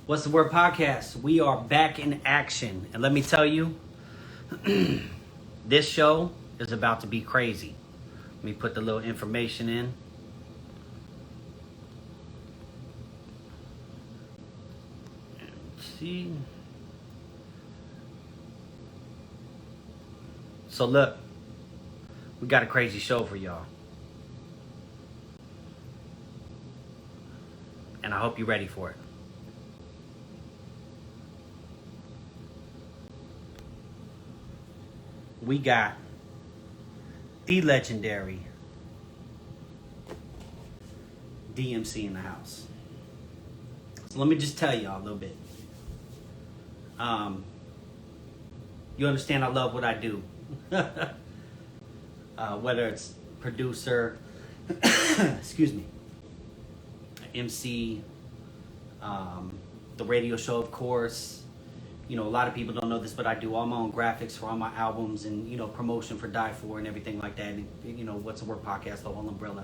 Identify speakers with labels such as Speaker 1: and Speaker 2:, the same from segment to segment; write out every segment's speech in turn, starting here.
Speaker 1: What's the Word podcast? We are back in action. And let me tell you, this show is about to be crazy. Let me put the little information in. Let's see. So look, we got a crazy show for y'all. And I hope you're ready for it. We got the legendary DMC in the house. So let me just tell y'all a little bit. You understand I love what I do. Whether it's producer, excuse me, MC, the radio show, of course. You know, a lot of people don't know this, but I do all my own graphics for all my albums and, you know, promotion for Die For and everything like that. And, you know, What's the Word podcast, the whole umbrella.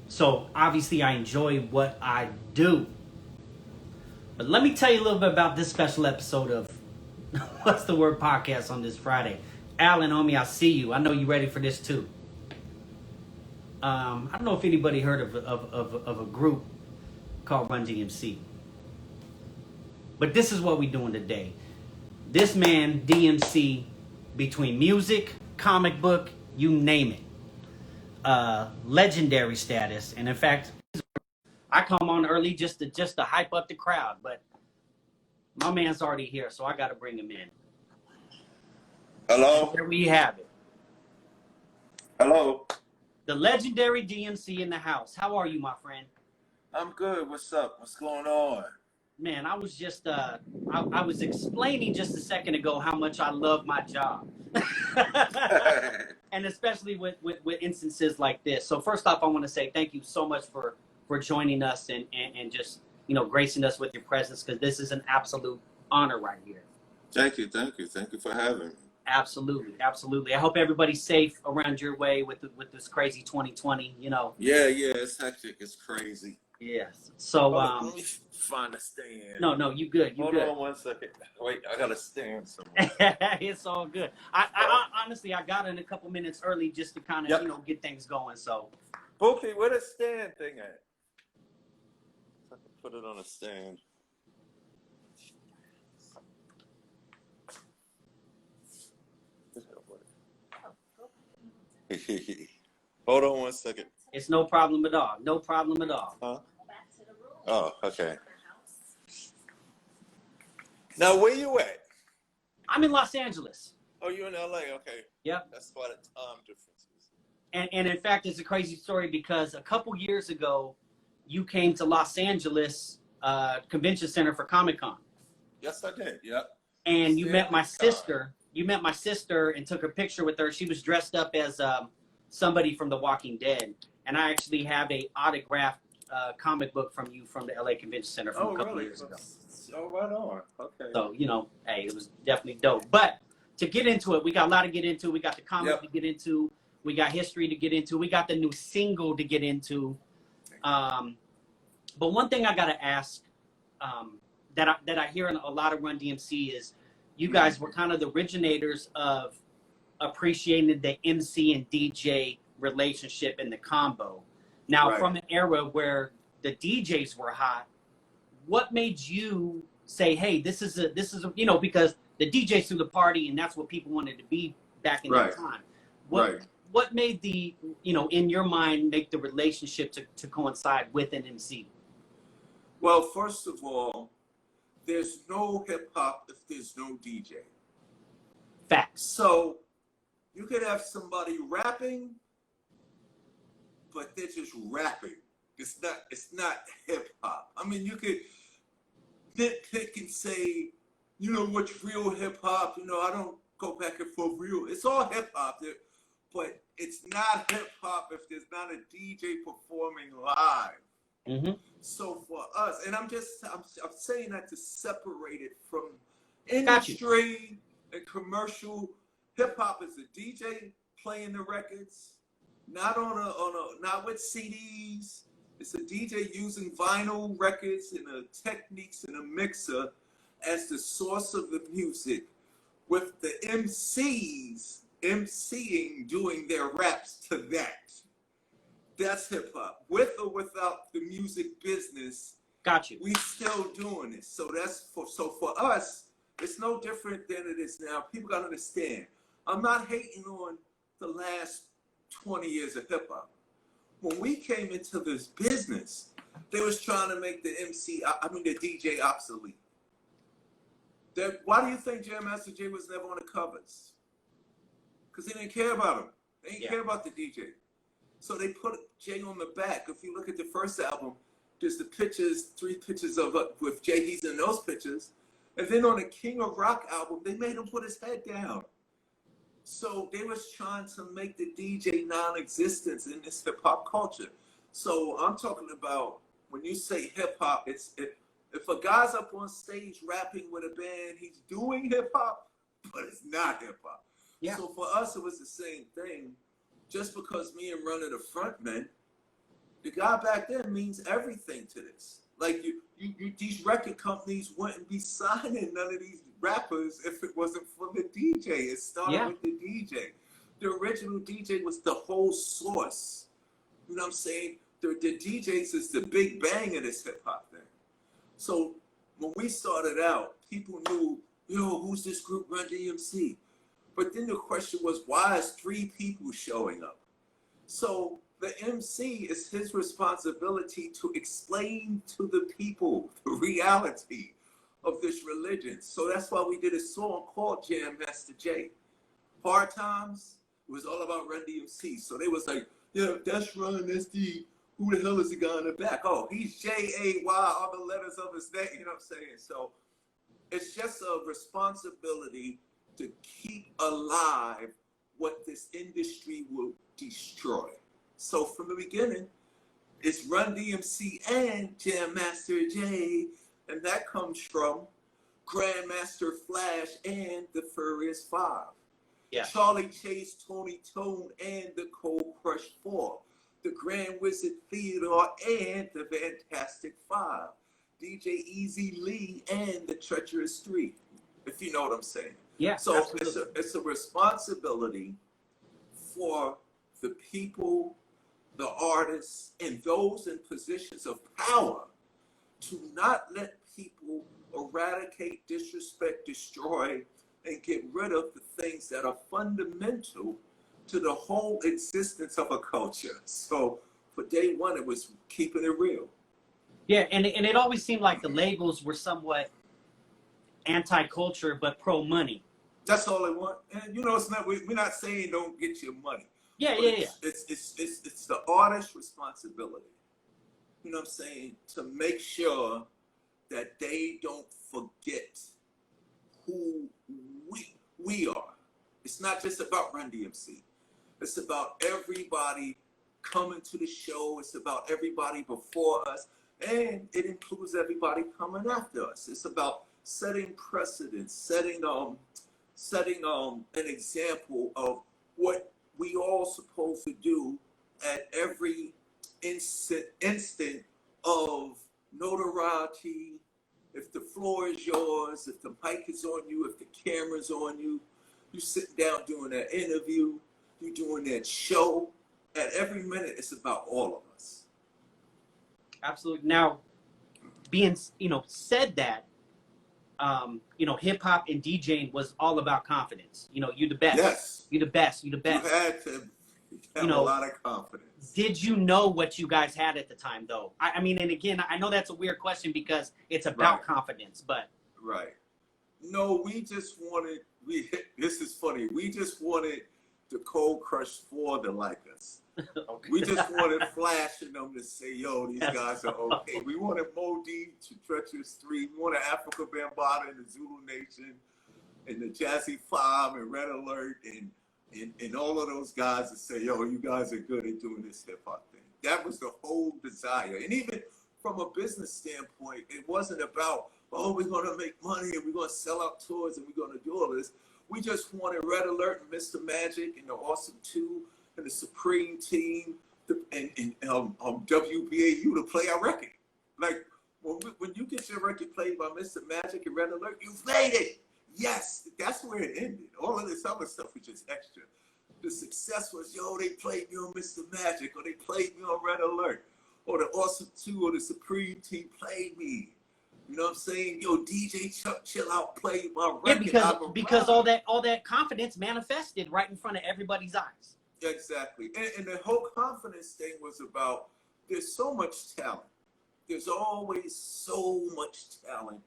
Speaker 1: So, obviously, I enjoy what I do. But let me tell you a little bit about this special episode of What's the Word podcast on this Friday. Alan, homie, I see you. I know you're ready for this, too. I don't know if anybody heard of a group called Run DMC. But this is what we're doing today. This man, DMC, between music, comic book, you name it. Legendary status. And in fact, I come on early just to hype up the crowd. But my man's already here, so I got to bring him in.
Speaker 2: Hello?
Speaker 1: There we have it.
Speaker 2: Hello?
Speaker 1: The legendary DMC in the house. How are you, my friend?
Speaker 2: I'm good. What's up? What's going on?
Speaker 1: Man, I was just, I was explaining just a second ago how much I love my job. And especially with instances like this. So first off, I want to say thank you so much for joining us and just, you know, gracing us with your presence, because this is an absolute honor right here.
Speaker 2: Thank you. Thank you. Thank you for having me.
Speaker 1: Absolutely. Absolutely. I hope everybody's safe around your way with this crazy 2020, you know.
Speaker 2: Yeah, it's hectic. It's crazy.
Speaker 1: Yes. So,
Speaker 2: let me find a stand.
Speaker 1: No, you good.
Speaker 2: Hold on 1 second. Wait, I got to stand somewhere.
Speaker 1: It's all good. I honestly, I got in a couple minutes early just to kind of, you know, get things going. So,
Speaker 2: Bookie, where the stand thing at? I can put it on a stand. Hold on 1 second.
Speaker 1: It's no problem at all. No problem at all.
Speaker 2: Huh? Oh, okay. Now, where you at?
Speaker 1: I'm in Los Angeles.
Speaker 2: Oh, you're in LA. Okay.
Speaker 1: Yep.
Speaker 2: That's why the time difference is.
Speaker 1: And in fact, it's a crazy story because a couple years ago, you came to Los Angeles Convention Center for Comic-Con.
Speaker 2: Yes, I did. Yep.
Speaker 1: And you met my sister. You met my sister and took a picture with her. She was dressed up as somebody from The Walking Dead. And I actually have a autographed comic book from you from the LA Convention Center from a couple years ago.
Speaker 2: Oh, right on. Okay.
Speaker 1: So, you know, hey, it was definitely dope. But to get into it, we got a lot to get into. We got the comics to get into. We got history to get into. We got the new single to get into. But one thing I got to ask that I hear in a lot of Run DMC is you guys were kind of the originators of appreciating the MC and DJ relationship in the combo. Now, from an era where the DJs were hot, what made you say, "Hey, this is a you know," because the DJs threw the party, and that's what people wanted to be back in that time. What made the, you know, in your mind, make the relationship to coincide with an MC?
Speaker 2: Well, first of all, there's no hip hop if there's no DJ.
Speaker 1: Facts.
Speaker 2: So you could have somebody rapping, but they're just rapping. It's not hip hop. I mean, you could nitpick and say, you know, what's real hip hop? You know, I don't go back and forth real. It's all hip hop, but it's not hip hop if there's not a DJ performing live.
Speaker 1: Mm-hmm.
Speaker 2: So for us, and I'm saying that to separate it from industry and commercial. Hip hop is a DJ playing the records, not on a not with CDs, It's a DJ using vinyl records and techniques and a mixer as the source of the music, with the MCs MCing doing their raps to that. That's hip hop. With or without the music business,
Speaker 1: got you.
Speaker 2: We still doing it. So for us, it's no different than it is now. People gotta understand. I'm not hating on the last 20 years of hip hop. When we came into this business, they was trying to make the the DJ obsolete. Why do you think Jam Master Jay was never on the covers? Because they didn't care about him. They didn't care about the DJ. So they put Jay on the back. If you look at the first album, there's the pictures, 3 pictures of with Jay. He's in those pictures. And then on the King of Rock album, they made him put his head down. So they was trying to make the DJ non-existent in this hip hop culture. So I'm talking about when you say hip hop, if a guy's up on stage rapping with a band, he's doing hip hop, but it's not hip hop. Yeah. So for us, it was the same thing. Just because me and Run are the front men, the guy back then means everything to this. Like these record companies wouldn't be signing none of these rappers if it wasn't for the DJ. It started with the DJ. The original DJ was the whole source. You know what I'm saying? The DJs is the big bang of this hip hop thing. So when we started out, people knew, who's this group Run DMC? But then the question was, why is 3 people showing up? So the MC is his responsibility to explain to the people the reality of this religion. So that's why we did a song called Jam Master Jay. Hard Times, it was all about Run DMC. So they was like, that's Run, that's D. Who the hell is the guy in the back? Oh, he's Jay, all the letters of his name. You know what I'm saying? So it's just a responsibility to keep alive what this industry will destroy. So from the beginning, it's Run DMC and Jam Master Jay, and that comes from Grandmaster Flash and the Furious 5. Yeah. Charlie Chase, Tony Tone, and the Cold Crush 4. The Grand Wizard Theodore and the Fantastic 5. DJ Easy Lee and the Treacherous 3, if you know what I'm saying. Yeah, so it's a responsibility for the people, the artists, and those in positions of power to not let people eradicate, disrespect, destroy, and get rid of the things that are fundamental to the whole existence of a culture. So for day one, it was keeping it real.
Speaker 1: Yeah, and it always seemed like the labels were somewhat anti-culture but pro-money.
Speaker 2: That's all they want. And it's not. We're not saying don't get your money.
Speaker 1: Yeah.
Speaker 2: It's the artist's responsibility. You know what I'm saying? To make sure that they don't forget who we are. It's not just about Run DMC. It's about everybody coming to the show. It's about everybody before us, and it includes everybody coming after us. It's about setting precedents, setting an example of what we all supposed to do at every instant of notoriety. If the floor is yours, if the mic is on you, if the camera's on you, you sit down doing that interview, you doing that show. At every minute, it's about all of us.
Speaker 1: Absolutely. Now, being said that, hip hop and DJing was all about confidence. You're the best.
Speaker 2: Yes.
Speaker 1: You're the best. You're the best.
Speaker 2: You had to have a lot of confidence.
Speaker 1: Did you know what you guys had at the time, though? I mean, and again, I know that's a weird question because it's about confidence, but.
Speaker 2: Right. No, we just wanted, this is funny, we just wanted the Cold Crush 4 to like us. Okay. We just wanted Flash and them to say, these guys are okay. We wanted Modi to Treacherous 3. We wanted Africa Bambaataa and the Zulu Nation and the Jazzy 5 and Red Alert and all of those guys to say, you guys are good at doing this hip hop thing. That was the whole desire. And even from a business standpoint, it wasn't about, we're going to make money and we're going to sell out tours and we're going to do all this. We just wanted Red Alert and Mr. Magic and the Awesome 2 and the Supreme Team WBAU to play our record. Like when you get your record played by Mr. Magic and Red Alert, you've made it. Yes, that's where it ended. All of this other stuff was just extra. The success was, yo, they played me on Mr. Magic, or they played me on Red Alert, or the Awesome 2 or the Supreme Team played me. You know what I'm saying? Yo, DJ Chuck Chill Out played my record.
Speaker 1: Yeah, because all that confidence manifested right in front of everybody's eyes.
Speaker 2: Exactly. And the whole confidence thing was about, there's so much talent. There's always so much talent.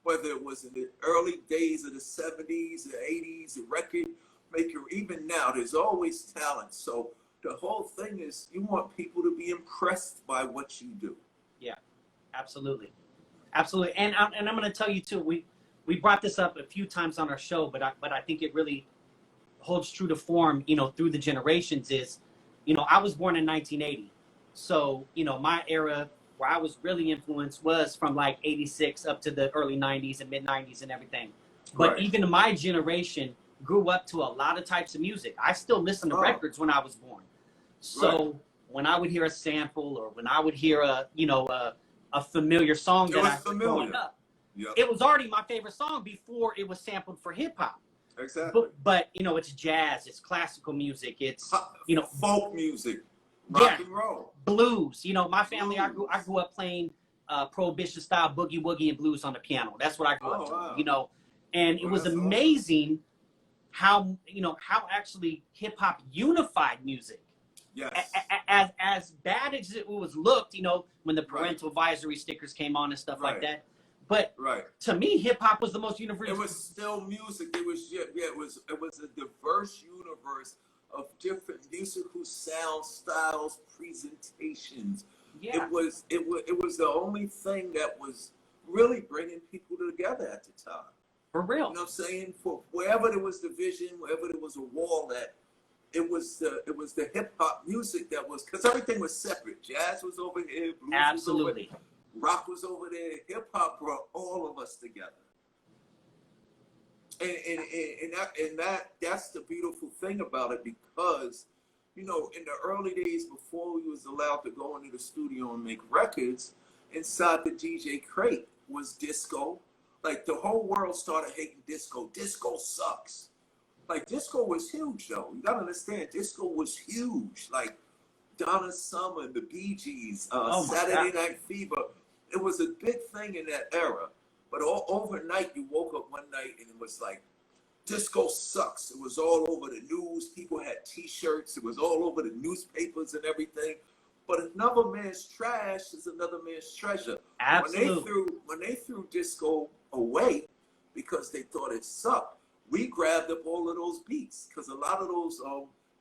Speaker 2: Whether it was in the early days of the 70s, the 80s, the record maker, even now, there's always talent. So the whole thing is, you want people to be impressed by what you do.
Speaker 1: Yeah, absolutely. Absolutely. And I'm going to tell you too, we brought this up a few times on our show, but I think it really holds true to form, you know, through the generations is, you know, I was born in 1980. So, you know, my era where I was really influenced was from like 86 up to the early 90s and mid 90s and everything. But
Speaker 2: Right.
Speaker 1: even my generation grew up to a lot of types of music. I still listen to records when I was born. So when I would hear a sample, or when I would hear a familiar song that I heard growing up, it was already my favorite song before it was sampled for hip hop.
Speaker 2: Exactly.
Speaker 1: But you know, it's jazz, it's classical music, it's, you know,
Speaker 2: folk music, rock and roll,
Speaker 1: blues. You know, my family, I grew up playing Prohibition style boogie woogie and blues on the piano. That's what I grew up to. Wow. You know, and it was amazing how, you know, how actually hip hop unified music.
Speaker 2: Yes.
Speaker 1: As bad as it was looked, you know, when the parental advisory stickers came on and stuff like that. But to me, hip hop was the most universal.
Speaker 2: It was still music. It was it was a diverse universe of different musical sound styles, presentations.
Speaker 1: Yeah.
Speaker 2: It was the only thing that was really bringing people together at the time.
Speaker 1: For real.
Speaker 2: You know what I'm saying? For wherever there was division, wherever there was a wall, that it was the hip hop music that was, because everything was separate. Jazz was over here, blues
Speaker 1: absolutely,
Speaker 2: was over, rock was over there. Hip hop brought all of us together, and that's the beautiful thing about it, because, you know, in the early days before we was allowed to go into the studio and make records, inside the DJ crate was disco. Like, the whole world started hating disco. Disco sucks. Like, disco was huge, though. You gotta understand, disco was huge. Like, Donna Summer, the Bee Gees, Saturday Night Fever. It was a big thing in that era. But overnight, you woke up one night and it was like, disco sucks. It was all over the news. People had T-shirts. It was all over the newspapers and everything. But another man's trash is another man's treasure.
Speaker 1: Absolutely.
Speaker 2: When they threw disco away because they thought it sucked, we grabbed up all of those beats, because a lot of those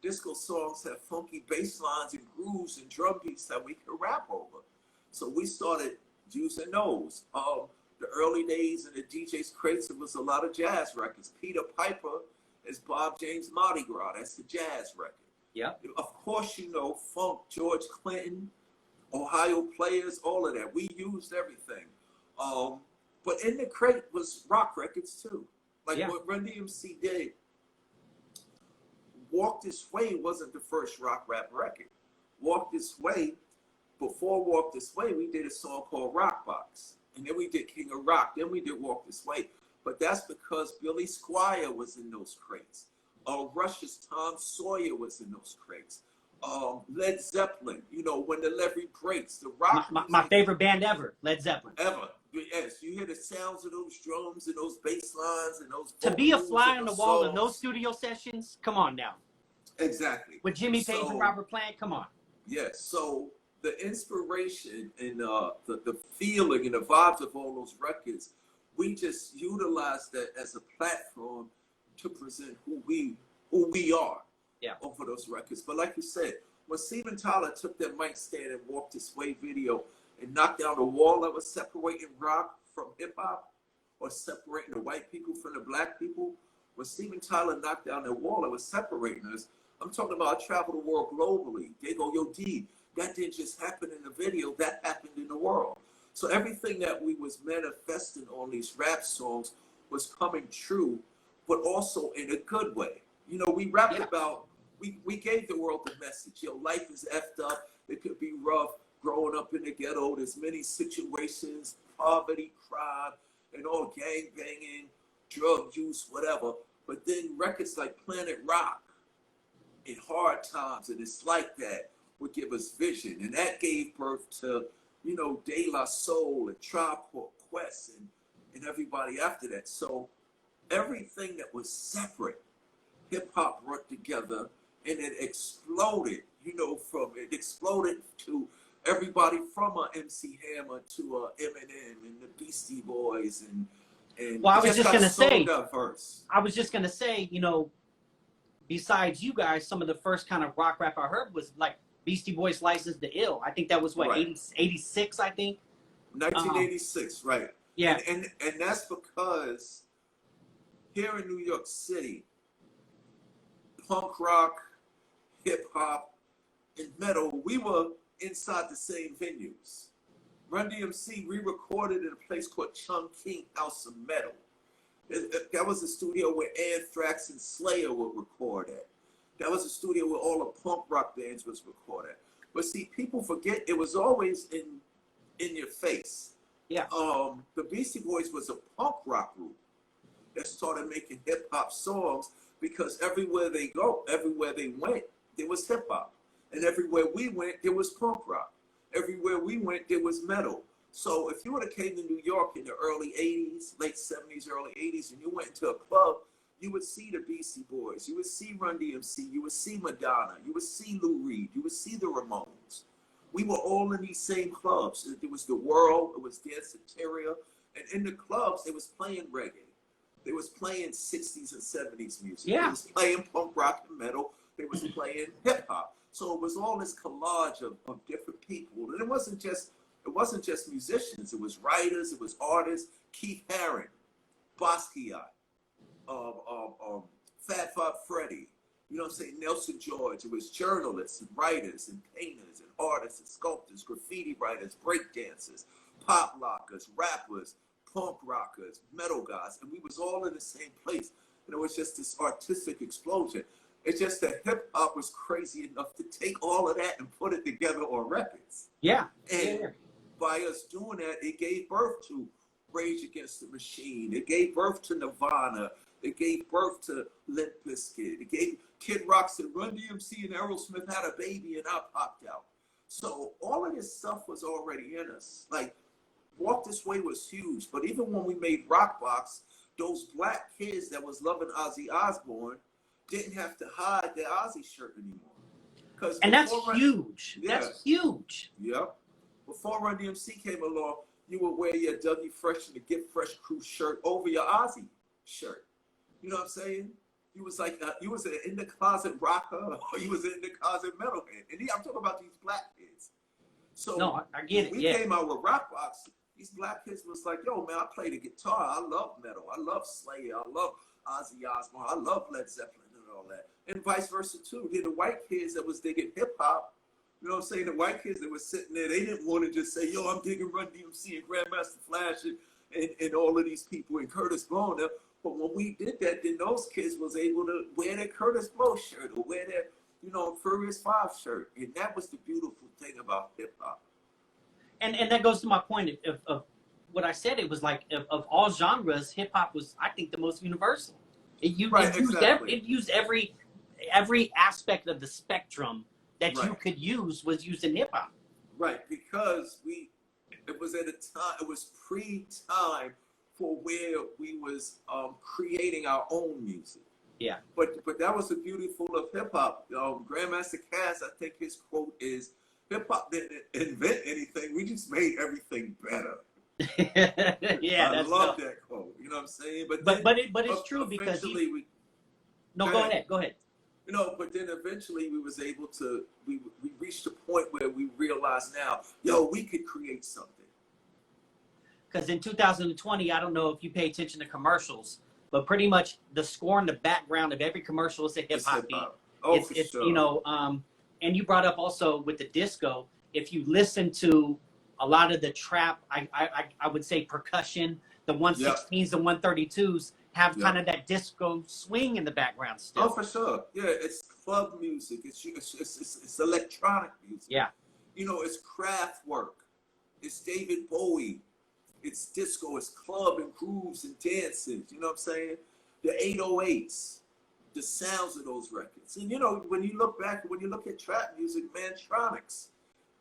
Speaker 2: disco songs have funky bass lines and grooves and drum beats that we could rap over. So we started using those. The early days in the DJ's crates, it was a lot of jazz records. Peter Piper is Bob James Mardi Gras. That's the jazz record.
Speaker 1: Yeah.
Speaker 2: Of course, you know, funk, George Clinton, Ohio Players, all of that. We used everything. But in the crate was rock records too. Like what Run DMC did. Walk This Way wasn't the first rock rap record. Walk This Way, before Walk This Way, we did a song called Rock Box. And then we did King of Rock. Then we did Walk This Way. But that's because Billy Squier was in those crates. Rush's Tom Sawyer was in those crates. Led Zeppelin, you know, When the Levee Breaks. The rock.
Speaker 1: My favorite band ever, Led Zeppelin.
Speaker 2: Ever. Yes, you hear the sounds of those drums and those bass lines and those.
Speaker 1: To be a fly on the wall in those studio sessions, come on now.
Speaker 2: Exactly.
Speaker 1: With Jimmy Page and Robert Plant, come on.
Speaker 2: Yes, so the inspiration and the feeling and the vibes of all those records, we just utilized that as a platform to present who we are over those records. But like you said, when Steven Tyler took that mic stand and Walked This Way video and knocked down the wall that was separating rock from hip hop, or separating the white people from the black people, when Steven Tyler knocked down that wall that was separating us, I'm talking about I travel the world globally. They go, yo, D, that didn't just happen in the video, that happened in the world. So everything that we was manifesting on these rap songs was coming true, but also in a good way. You know, we rapped about, we gave the world the message, yo, life is effed up, It could be rough growing up in the ghetto. There's many situations, poverty, crime, and all gang banging, drug use, whatever. But then records like Planet Rock in hard times, and it's like that, would give us vision. And that gave birth to, you know, De La Soul and Tribe Called Quest and everybody after that. So everything that was separate, hip hop brought together, and it exploded, you know, it exploded to everybody from a MC Hammer to a Eminem and the Beastie Boys and
Speaker 1: well, I was just gonna say, you know, besides you guys, some of the first kind of rock rap I heard was like Beastie Boys' License to Ill. I think that was what,
Speaker 2: right.
Speaker 1: 86, I think?
Speaker 2: 1986, right.
Speaker 1: Yeah.
Speaker 2: And that's because here in New York City, punk rock, hip hop, and metal, we were inside the same venues. Run DMC re-recorded in a place called Chung King House of Metal. That was a studio where Anthrax and Slayer would record at. That was a studio where all the punk rock bands was recorded. But see, people forget it was always in your face.
Speaker 1: Yeah.
Speaker 2: The Beastie Boys was a punk rock group that started making hip hop songs because everywhere they went, there was hip hop. And everywhere we went, there was punk rock. Everywhere we went, there was metal. So if you would have came to New York in the early 80s, late 70s, early 80s, and you went into a club, you would see the Beastie Boys, you would see Run DMC, you would see Madonna, you would see Lou Reed, you would see the Ramones. We were all in these same clubs. It was The World, it was Danceteria, and in the clubs, they was playing reggae. They was playing 60s and 70s music.
Speaker 1: Yeah.
Speaker 2: They was playing punk rock and metal. They was playing hip hop. So it was all this collage of different people. And it wasn't just musicians. It was writers. It was artists. Keith Haring, Basquiat, Fat Five Freddy. You know what I'm saying? Nelson George. It was journalists and writers and painters and artists and sculptors, graffiti writers, breakdancers, pop lockers, rappers, punk rockers, metal guys. And we was all in the same place. And it was just this artistic explosion. It's just that hip hop was crazy enough to take all of that and put it together on records.
Speaker 1: Yeah.
Speaker 2: And by us doing that, it gave birth to Rage Against the Machine. It gave birth to Nirvana. It gave birth to Limp Bizkit. It gave Kid Rock said Run DMC and Aerosmith had a baby and I popped out. So all of this stuff was already in us. Like Walk This Way was huge. But even when we made Rock Box, those black kids that was loving Ozzy Osbourne didn't have to hide their Ozzy shirt anymore.
Speaker 1: And that's huge. Yeah. That's huge.
Speaker 2: Yeah. Before Run DMC came along, you would wear your Dougie Fresh and the Get Fresh Crew shirt over your Ozzy shirt. You know what I'm saying? You was like, you was an in the closet rocker, or you was an in the closet metalhead. And I'm talking about these black kids. So
Speaker 1: no, I get it.
Speaker 2: We came out with Rockbox. These black kids was like, yo, man, I play the guitar. I love metal. I love Slayer. I love Ozzy Osbourne. I love Led Zeppelin and all that. And vice versa, too. Then the white kids that was digging hip-hop, you know what I'm saying? The white kids that was sitting there, they didn't want to just say, yo, I'm digging Run DMC and Grandmaster Flash and all of these people and Curtis Blow. But when we did that, then those kids was able to wear their Curtis Blow shirt or wear their, you know, Furious 5 shirt. And that was the beautiful thing about hip-hop.
Speaker 1: And that goes to my point of what I said. It was like, of all genres, hip-hop was, I think, the most universal. It used every aspect of the spectrum that you could use was used in hip-hop. Right, because
Speaker 2: it was at a time, it was pre-time for where we was creating our own music.
Speaker 1: Yeah.
Speaker 2: But that was the beautiful of hip-hop. Grandmaster Cass, I think his quote is, hip-hop didn't invent anything, we just made everything better.
Speaker 1: Yeah,
Speaker 2: I love that quote. You know what I'm saying?
Speaker 1: But it's true because go ahead.
Speaker 2: You know, but then eventually we was able to we reached a point where we realized now, yo, we could create something.
Speaker 1: Because in 2020, I don't know if you pay attention to commercials, but pretty much the score in the background of every commercial is a hip hop beat.
Speaker 2: Oh,
Speaker 1: it's
Speaker 2: sure.
Speaker 1: You know, and you brought up also with the disco. If you listen to a lot of the trap, I would say percussion, the 116s, the 132s have kind of that disco swing in the background still.
Speaker 2: Oh, for sure. Yeah, it's club music. It's electronic music.
Speaker 1: Yeah.
Speaker 2: You know, it's craft work. It's David Bowie. It's disco. It's club and grooves and dances. You know what I'm saying? The 808s, the sounds of those records. And you know, when you look back, when you look at trap music, Mantronics.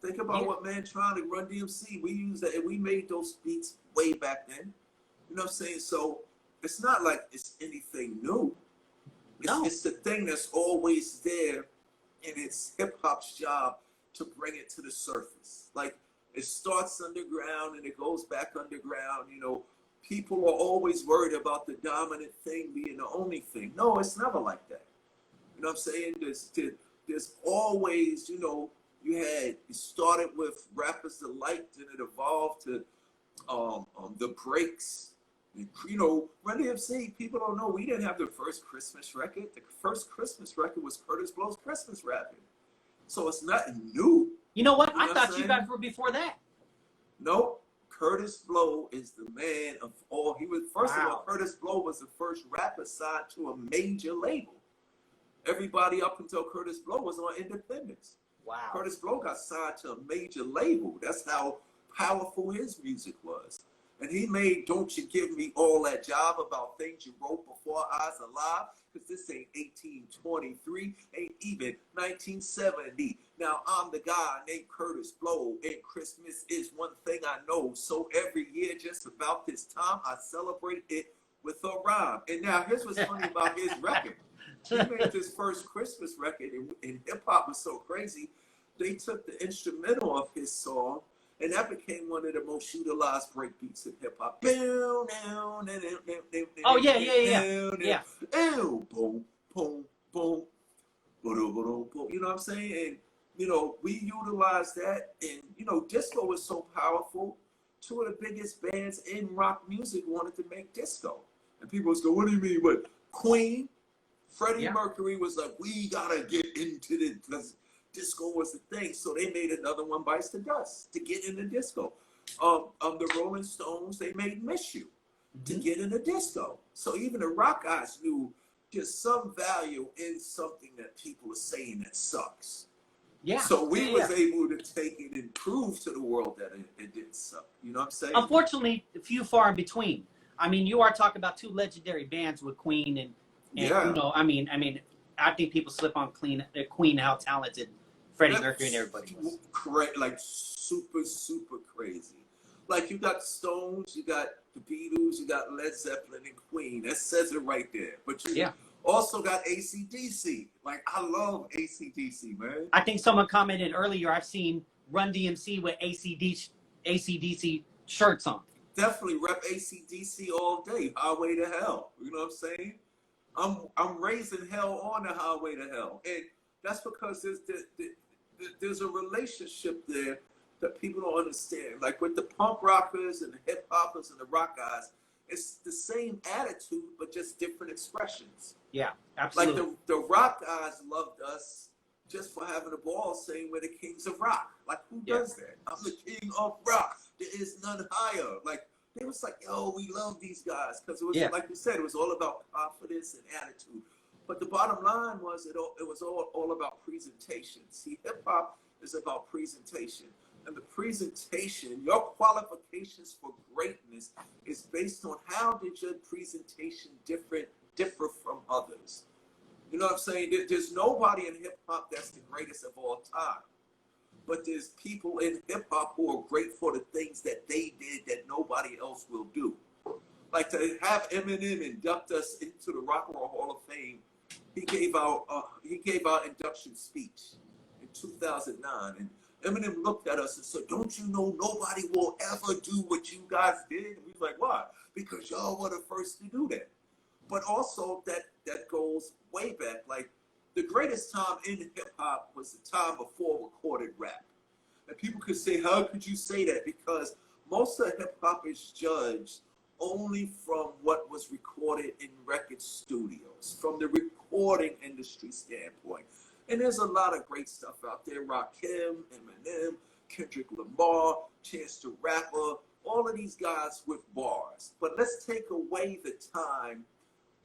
Speaker 2: Think about what Mantronic, Run DMC, we used that, and we made those beats way back then. You know what I'm saying? So it's not like it's anything new. It's the thing that's always there, and it's hip hop's job to bring it to the surface. Like, it starts underground and it goes back underground. You know, people are always worried about the dominant thing being the only thing. No, it's never like that. You know what I'm saying? There's always, you know, it started with Rappers Delight, then it evolved to the breaks. You know, Run DMC, people don't know, we didn't have the first Christmas record. The first Christmas record was Curtis Blow's Christmas Rapping. So it's nothing new.
Speaker 1: You know what?
Speaker 2: You know
Speaker 1: I thought you guys were before that.
Speaker 2: Nope. Curtis Blow is the man of all. He was, first of all, Curtis Blow was the first rapper signed to a major label. Everybody up until Curtis Blow was on independence.
Speaker 1: Wow. Curtis
Speaker 2: Blow got signed to a major label. That's how powerful his music was. And he made Don't You Give Me All That Job about things you wrote before I was alive, because this ain't 1823, ain't even 1970. Now I'm the guy named Curtis Blow, and Christmas is one thing I know. So every year, just about this time, I celebrate it with a rhyme. And now here's what's funny about his record. He made this first Christmas record, and hip hop was so crazy. They took the instrumental of his song, and that became one of the most utilized breakbeats in hip hop.
Speaker 1: Oh yeah.
Speaker 2: Boom, boom, boom, boom, boom. You know what I'm saying? And you know, we utilized that, and you know, disco was so powerful. Two of the biggest bands in rock music wanted to make disco, and people was go, "What do you mean?" But Queen, Freddie Mercury was like, "We gotta get into this," because disco was the thing. So they made another one, Bites the Dust, to get into disco. The Rolling Stones, they made Miss You to get into disco. So even the rock guys knew there's some value in something that people are saying that sucks. Yeah. So we was able to take it and prove to the world that it didn't suck. You know what I'm saying?
Speaker 1: Unfortunately, few far in between. I mean, you are talking about two legendary bands with Queen and you know, I mean, I think people slip on Queen, how talented Freddie Mercury and everybody was.
Speaker 2: Like super, super crazy. Like you got Stones, you got the Beatles, you got Led Zeppelin and Queen. That says it right there. But you also got AC/DC. Like, I love AC/DC, man.
Speaker 1: I think someone commented earlier, I've seen Run DMC with AC/DC shirts on.
Speaker 2: Definitely rep AC/DC all day. Highway to Hell. You know what I'm saying? I'm raising hell on the highway to hell. And that's because there's a relationship there that people don't understand. Like with the punk rockers and the hip hoppers and the rock guys, it's the same attitude, but just different expressions.
Speaker 1: Yeah, absolutely.
Speaker 2: Like the rock guys loved us just for having a ball saying we're the kings of rock. Like, who does that? I'm the king of rock. There is none higher. Like, they was like, yo, we love these guys. Because it was, like you said, it was all about confidence and attitude. But the bottom line was it was all about presentation. See, hip-hop is about presentation. And the presentation, your qualifications for greatness is based on how did your presentation differ from others. You know what I'm saying? There's nobody in hip-hop that's the greatest of all time. But there's people in hip-hop who are great for the things that they did that nobody else will do. Like to have Eminem induct us into the Rock and Roll Hall of Fame, he gave out induction speech in 2009, and Eminem looked at us and said, "Don't you know nobody will ever do what you guys did?" And we was like, "Why?" Because y'all were the first to do that. But also that goes way back. Like, the greatest time in hip-hop was the time before recorded rap. And people could say, how could you say that? Because most of hip-hop is judged only from what was recorded in record studios, from the recording industry standpoint. And there's a lot of great stuff out there. Rakim, Eminem, Kendrick Lamar, Chance the Rapper, all of these guys with bars. But let's take away the time.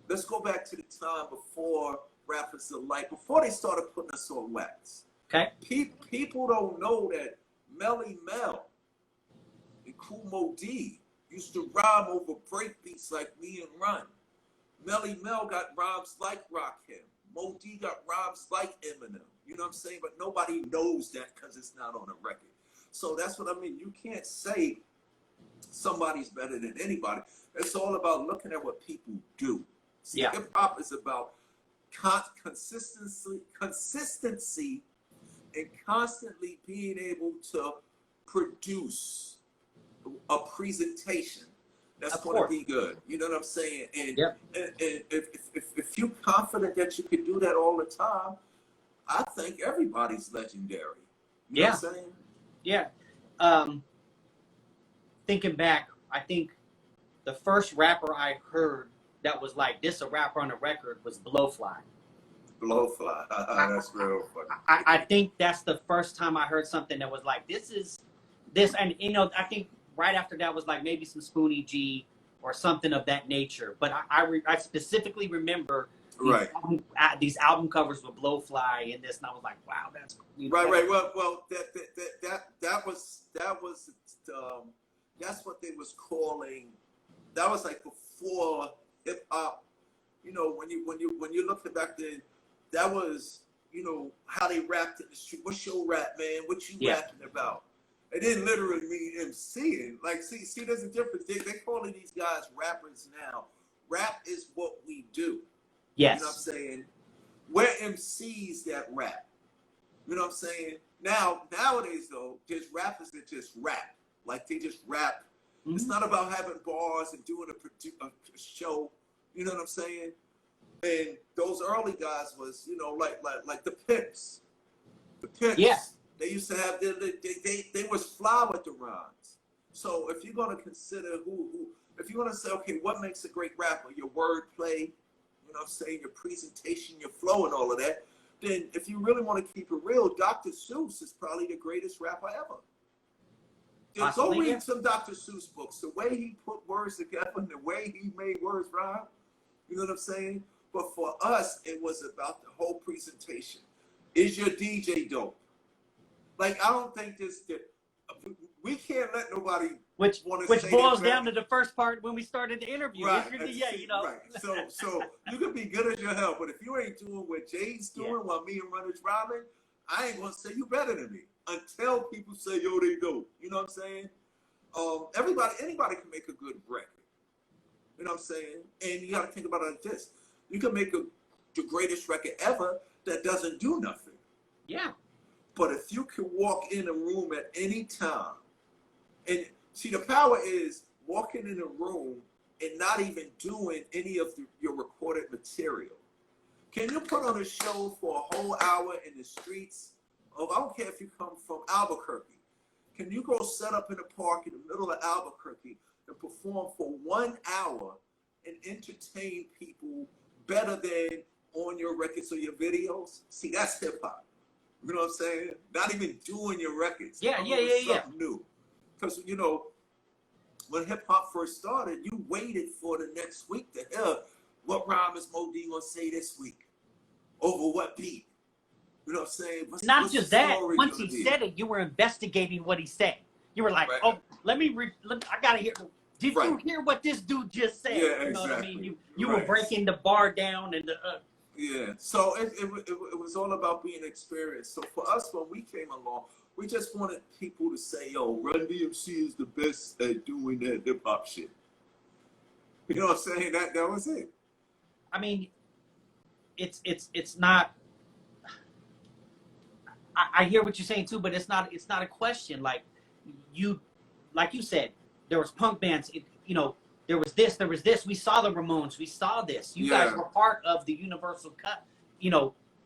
Speaker 2: Let's go back to the time before Rappers Delight, before they started putting us on wax.
Speaker 1: Okay.
Speaker 2: People don't know that Melly Mel and Kool Mo D used to rhyme over breakbeats like Me and Run. Melly Mel got rhymes like Rakim. Mo D got rhymes like Eminem. You know what I'm saying? But nobody knows that because it's not on a record. So that's what I mean. You can't say somebody's better than anybody. It's all about looking at what people do. See,
Speaker 1: Yeah.
Speaker 2: hip hop is about consistency, and constantly being able to produce a presentation that's going to be good. You know what I'm saying? And, and if you're confident that you can do that all the time, I think everybody's legendary. You know what I'm saying?
Speaker 1: Yeah. Thinking back, I think the first rapper I heard that was like this, a rapper on a record, was Blowfly.
Speaker 2: Blowfly. That's real funny.
Speaker 1: I think that's the first time I heard something that was like, this is this. And, you know, I think right after that was like maybe some Spoonie G or something of that nature. But I specifically remember these album covers with Blowfly and this, and I was like, wow, that's
Speaker 2: right. Well, that's what they was calling. That was like before hip hop. You know, when you look back then, that was, you know, how they rapped in the street. What's your rap, man? What you rapping about? It didn't literally mean MCing. Like, see, there's a difference. They calling these guys rappers now. Rap is what we do.
Speaker 1: Yes.
Speaker 2: You know what I'm saying? We're MCs that rap. You know what I'm saying? Nowadays, though, there's rappers that just rap. Like, they just rap. Mm-hmm. It's not about having bars and doing a show. You know what I'm saying? And those early guys was, you know, like the Pimps. The Pimps. Yeah. They used to have they was fly with the rhymes. So if you're gonna consider if you're gonna say, okay, what makes a great rapper? Your wordplay, you know what I'm saying, your presentation, your flow, and all of that. Then if you really want to keep it real, Dr. Seuss is probably the greatest rapper ever. Go read some Dr. Seuss books. The way he put words together and the way he made words rhyme. You know what I'm saying? But for us, it was about the whole presentation. Is your DJ dope? Like, I don't think we can't let nobody
Speaker 1: which boils down to the first part when we started the interview.
Speaker 2: Right.
Speaker 1: You know.
Speaker 2: Right. So you can be good as your hell, but if you ain't doing what Jay's doing while me and Runners rhyming, I ain't gonna say you better than me until people say, yo, they dope. You know what I'm saying? Anybody can make a good record. You know what I'm saying? And you got to think about it like this. You can make the greatest record ever that doesn't do nothing.
Speaker 1: Yeah.
Speaker 2: But if you can walk in a room at any time, and see, the power is walking in a room and not even doing any of your recorded material. Can you put on a show for a whole hour in the streets? Oh, I don't care if you come from Albuquerque. Can you go set up in a park in the middle of Albuquerque and perform for 1 hour and entertain people better than on your records or your videos? See, that's hip hop. You know what I'm saying? Not even doing your records. Something new. Because, you know, when hip hop first started, you waited for the next week to hear what rhyme is Mo D gonna say this week over what beat. You know what I'm saying?
Speaker 1: Not just that. Once he said it, you were investigating what he said. You were like, oh, I gotta hear. Did you hear what this dude just said?
Speaker 2: Yeah,
Speaker 1: you know
Speaker 2: exactly.
Speaker 1: What I mean? You were breaking the bar down and
Speaker 2: yeah. So it was all about being experienced. So for us, when we came along, we just wanted people to say, yo, Run DMC is the best at doing that hip hop shit. You know what I'm saying? That was it.
Speaker 1: I mean, it's not. I hear what you're saying too, but it's not a question. Like you said, there was punk bands. You know, there was this. We saw the Ramones. We saw this. You guys were part of the universal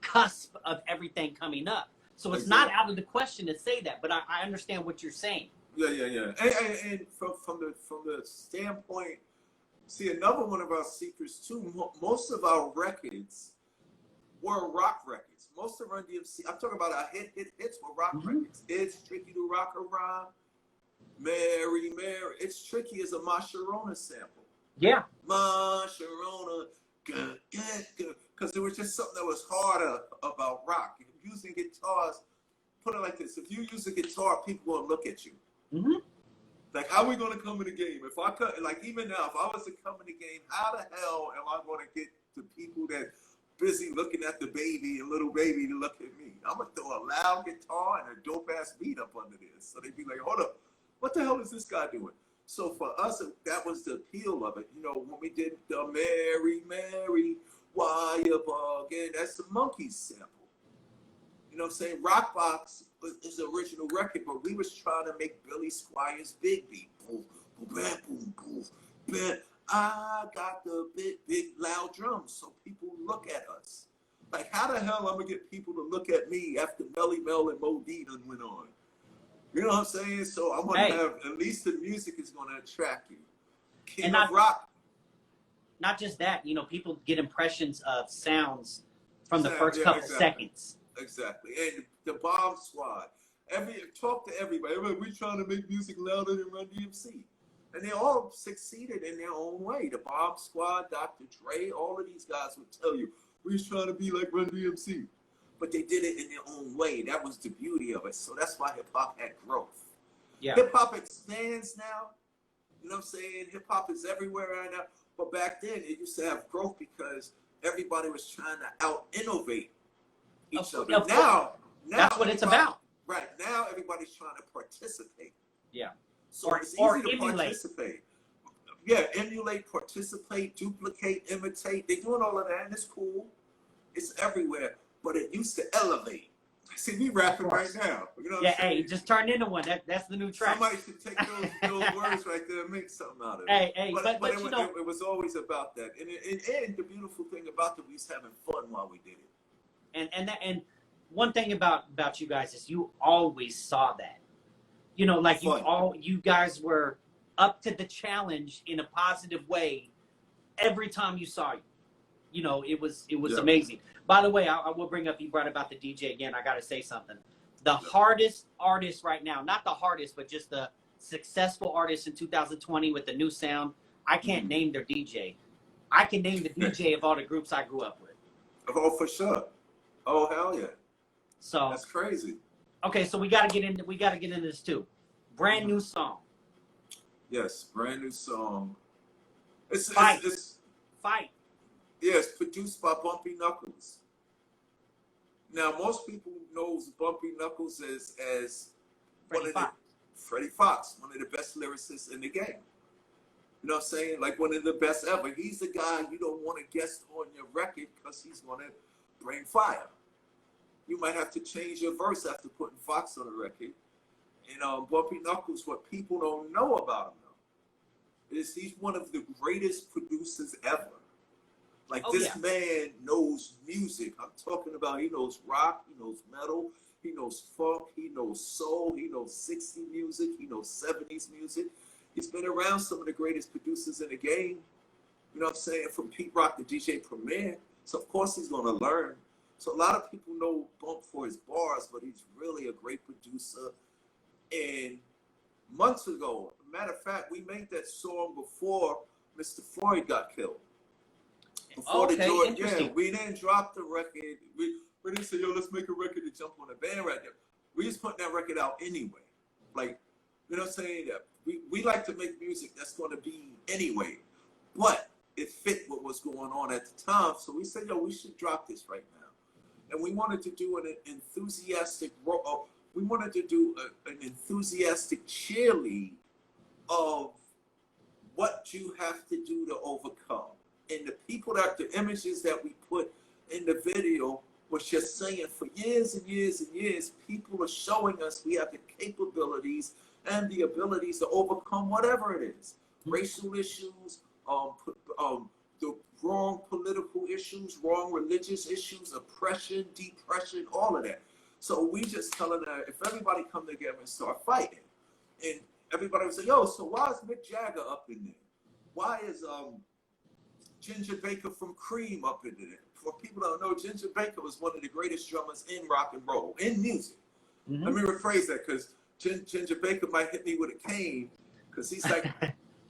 Speaker 1: cusp of everything coming up. So it's not out of the question to say that. But I understand what you're saying.
Speaker 2: Yeah. And from the standpoint, see, another one of our secrets too. Most of our records were rock records. Most of Run DMC, I'm talking about our hits were rock records. It's Tricky to Rock a Rhyme, Mary, It's Tricky as a Ma Sharona sample.
Speaker 1: Yeah.
Speaker 2: Ma Sharona, because there was just something that was harder about rock. Using guitars put it like this: if you use a guitar, people gonna look at you.
Speaker 1: Mm-hmm.
Speaker 2: Like, how are we gonna come in the game? If I could, like, even now, if I was to come in the game, how the hell am I gonna get the people that busy looking at the baby and little baby to look at me? I'm gonna throw a loud guitar and a dope ass beat up under this, so they'd be like, hold up, what the hell is this guy doing? So for us, that was the appeal of it. You know, when we did the Mary, Mary, why you bugging? That's the Monkees sample. You know what I'm saying? Rockbox is the original record, but we was trying to make Billy Squire's Big Beat. Boom, boom, bam, boom, boom, bam. I got the big, loud drums, so people look at us. Like, how the hell I'm gonna get people to look at me after Melly Mel and Mo D done went on? You know what I'm saying? So I'm gonna have, at least the music is gonna attract you. King of Rock.
Speaker 1: Not just that, you know, people get impressions of sounds from the first couple seconds.
Speaker 2: Exactly. And the Bomb Squad. Talk to everybody. We're trying to make music louder than Run DMC. And they all succeeded in their own way. The Bomb Squad, Dr. Dre, all of these guys would tell you, we're trying to be like Run DMC. But they did it in their own way. That was the beauty of it. So that's why hip-hop had growth.
Speaker 1: Yeah.
Speaker 2: Hip-hop expands now. You know what I'm saying? Hip-hop is everywhere right now. But back then, it used to have growth because everybody was trying to out-innovate each other. Now,
Speaker 1: that's what it's about.
Speaker 2: Right. Now, everybody's trying to participate.
Speaker 1: Yeah.
Speaker 2: So it's easy to participate. Yeah, emulate, participate, duplicate, imitate. They're doing all of that, and it's cool. It's everywhere. But it used to elevate. See, we rapping right now. You know what I'm saying?
Speaker 1: Hey, just turned into one. That's the new track.
Speaker 2: Somebody should take those words right there and make something out of it.
Speaker 1: Hey, but you know,
Speaker 2: it was always about that. And the beautiful thing about it, we was having fun while we did it.
Speaker 1: And one thing about you guys is you always saw that. You know, like you guys were up to the challenge in a positive way every time you saw you. You know, it was amazing. By the way, I will bring up, you brought about the DJ again. I got to say something. The hardest artist right now, not the hardest, but just the successful artist in 2020 with the new sound, I can't name their DJ. I can name the DJ of all the groups I grew up with.
Speaker 2: Oh, for sure. Oh, hell yeah.
Speaker 1: So
Speaker 2: that's crazy.
Speaker 1: Okay, so we got to get into this too. Brand new song.
Speaker 2: Yes, brand new song.
Speaker 1: Fight.
Speaker 2: Yes, produced by Bumpy Knuckles. Now, most people knows Bumpy Knuckles as Freddie Fox, one of the best lyricists in the game. You know what I'm saying? Like one of the best ever. He's the guy you don't want to guest on your record because he's going to bring fire. You might have to change your verse after putting Fox on the record. And Bumpy Knuckles, what people don't know about him, though, is he's one of the greatest producers ever. Like, this man knows music. I'm talking about, he knows rock, he knows metal, he knows funk, he knows soul, he knows 60s music, he knows 70s music. He's been around some of the greatest producers in the game. You know what I'm saying? From Pete Rock to DJ Premier. So, of course, he's going to learn. So, a lot of people know Bump for his bars, but he's really a great producer. And months ago, matter of fact, we made that song before Mr. Floyd got killed. Before the Jordan, we didn't drop the record. We didn't say, yo, let's make a record to jump on the band right there. We just put that record out anyway. Like, you know what I'm saying? We like to make music that's going to be anyway. But it fit what was going on at the time. So we said, yo, we should drop this right now. And we wanted to do an enthusiastic, an enthusiastic cheerlead of what you have to do to overcome. And the images that we put in the video was just saying for years and years and years, people are showing us we have the capabilities and the abilities to overcome whatever it is. Racial issues, the wrong political issues, wrong religious issues, oppression, depression, all of that. So we just telling that if everybody come together and start fighting, and everybody would say, yo, so why is Mick Jagger up in there? Why is Ginger Baker from Cream up in there? For people that don't know, Ginger Baker was one of the greatest drummers in rock and roll, in music. Mm-hmm. Let me rephrase that, because Ginger Baker might hit me with a cane, because he's like,